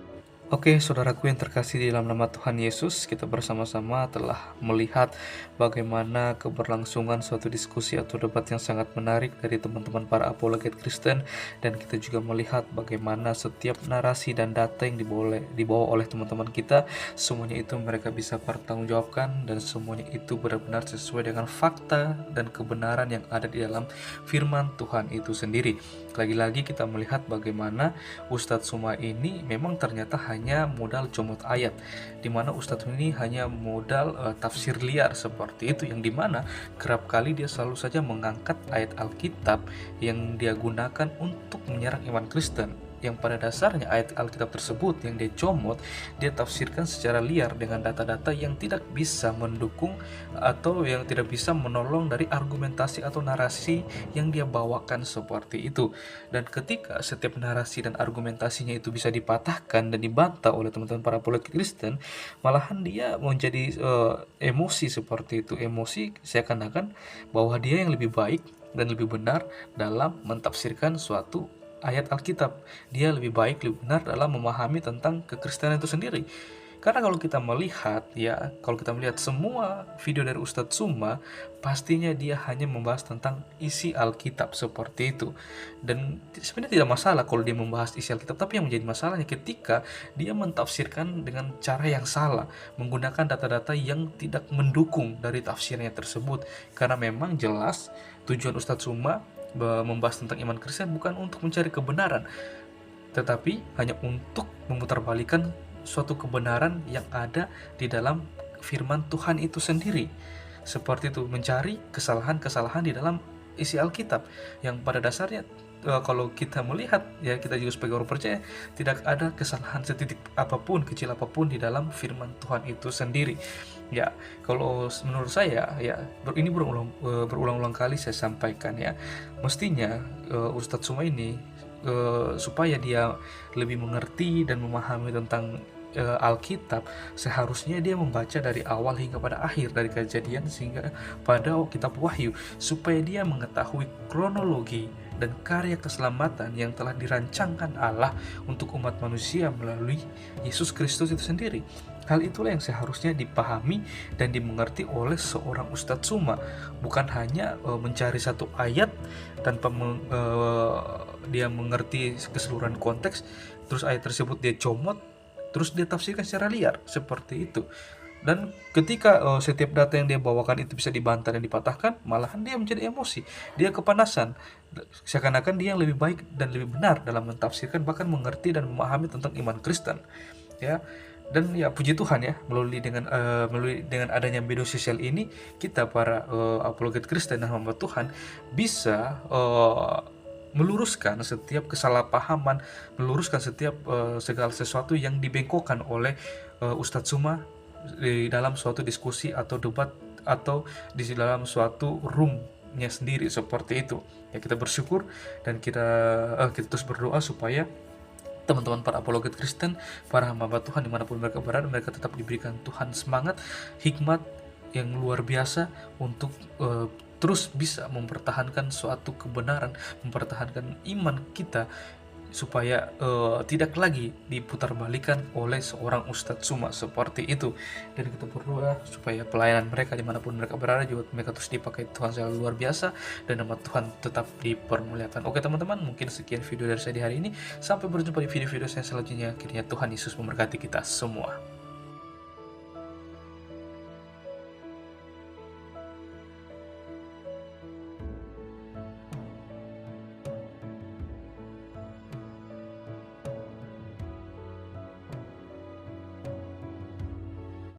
Oke, saudaraku yang terkasih di dalam nama Tuhan Yesus, kita bersama-sama telah melihat bagaimana keberlangsungan suatu diskusi atau debat yang sangat menarik dari teman-teman para apologet Kristen, dan kita juga melihat bagaimana setiap narasi dan data yang dibawa oleh teman-teman kita, semuanya itu mereka bisa pertanggungjawabkan, dan semuanya itu benar-benar sesuai dengan fakta dan kebenaran yang ada di dalam firman Tuhan itu sendiri. Lagi-lagi kita melihat bagaimana Ustadz Suma ini memang ternyata hanya modal comot ayat, dimana Ustadz ini hanya modal tafsir liar seperti itu, yang dimana kerap kali dia selalu saja mengangkat ayat Alkitab yang dia gunakan untuk menyerang iman Kristen, yang pada dasarnya ayat Alkitab tersebut yang dia comot, dia tafsirkan secara liar dengan data-data yang tidak bisa mendukung atau yang tidak bisa menolong dari argumentasi atau narasi yang dia bawakan seperti itu. Dan ketika setiap narasi dan argumentasinya itu bisa dipatahkan dan dibantah oleh teman-teman para apologet Kristen, malahan dia menjadi emosi seperti itu. Emosi seakan-akan bahwa dia yang lebih baik dan lebih benar dalam mentafsirkan suatu ayat Alkitab. Dia lebih baik, lebih benar dalam memahami tentang kekristenan itu sendiri. Karena kalau kita melihat semua video dari Ustadz Suma, pastinya dia hanya membahas tentang isi Alkitab seperti itu. Dan sebenarnya tidak masalah kalau dia membahas isi Alkitab, tapi yang menjadi masalahnya ketika dia mentafsirkan dengan cara yang salah, menggunakan data-data yang tidak mendukung dari tafsirnya tersebut. Karena memang jelas tujuan Ustadz Suma membahas tentang iman Kristen bukan untuk mencari kebenaran, tetapi hanya untuk memutarbalikan suatu kebenaran yang ada di dalam firman Tuhan itu sendiri. Seperti itu, mencari kesalahan-kesalahan di dalam isi Alkitab yang pada dasarnya kalau kita melihat, ya kita juga sebagai orang percaya, tidak ada kesalahan setitik apapun, kecil apapun di dalam firman Tuhan itu sendiri. Ya, kalau menurut saya, ya ini berulang-ulang kali saya sampaikan, ya mestinya Ustadz Suma ini supaya dia lebih mengerti dan memahami tentang Alkitab, seharusnya dia membaca dari awal hingga pada akhir, dari Kejadian sehingga pada kitab Wahyu, supaya dia mengetahui kronologi dan karya keselamatan yang telah dirancangkan Allah untuk umat manusia melalui Yesus Kristus itu sendiri. Hal itulah yang seharusnya dipahami dan dimengerti oleh seorang Ustadz Suma, bukan hanya mencari satu ayat tanpa dia mengerti keseluruhan konteks, terus ayat tersebut dia comot, terus dia tafsirkan secara liar, seperti itu. Dan ketika setiap data yang dia bawakan itu bisa dibantah dan dipatahkan, malahan dia menjadi emosi, dia kepanasan, seakan-akan dia yang lebih baik dan lebih benar dalam mentafsirkan, bahkan mengerti dan memahami tentang iman Kristen, ya. Dan ya puji Tuhan, ya, melalui dengan adanya media sosial ini, kita para apologet Kristen dan hamba Tuhan bisa meluruskan setiap kesalahpahaman, meluruskan setiap segala sesuatu yang dibengkokkan oleh Ustadz Suma di dalam suatu diskusi atau debat atau di dalam suatu roomnya sendiri, seperti itu. Ya, kita bersyukur dan kita terus berdoa supaya teman-teman para apologet Kristen, para hamba Tuhan dimanapun mereka berada, mereka tetap diberikan Tuhan semangat, hikmat yang luar biasa untuk terus bisa mempertahankan suatu kebenaran, mempertahankan iman kita, supaya tidak lagi diputarbalikan oleh seorang Ustadz Suma, seperti itu. Dan kita berdoa supaya pelayanan mereka dimanapun mereka berada juga mereka terus dipakai Tuhan secara luar biasa dan nama Tuhan tetap dipermuliakan. Oke teman-teman, mungkin sekian video dari saya di hari ini. Sampai berjumpa di video-video saya selanjutnya. Kiranya Tuhan Yesus memberkati kita semua.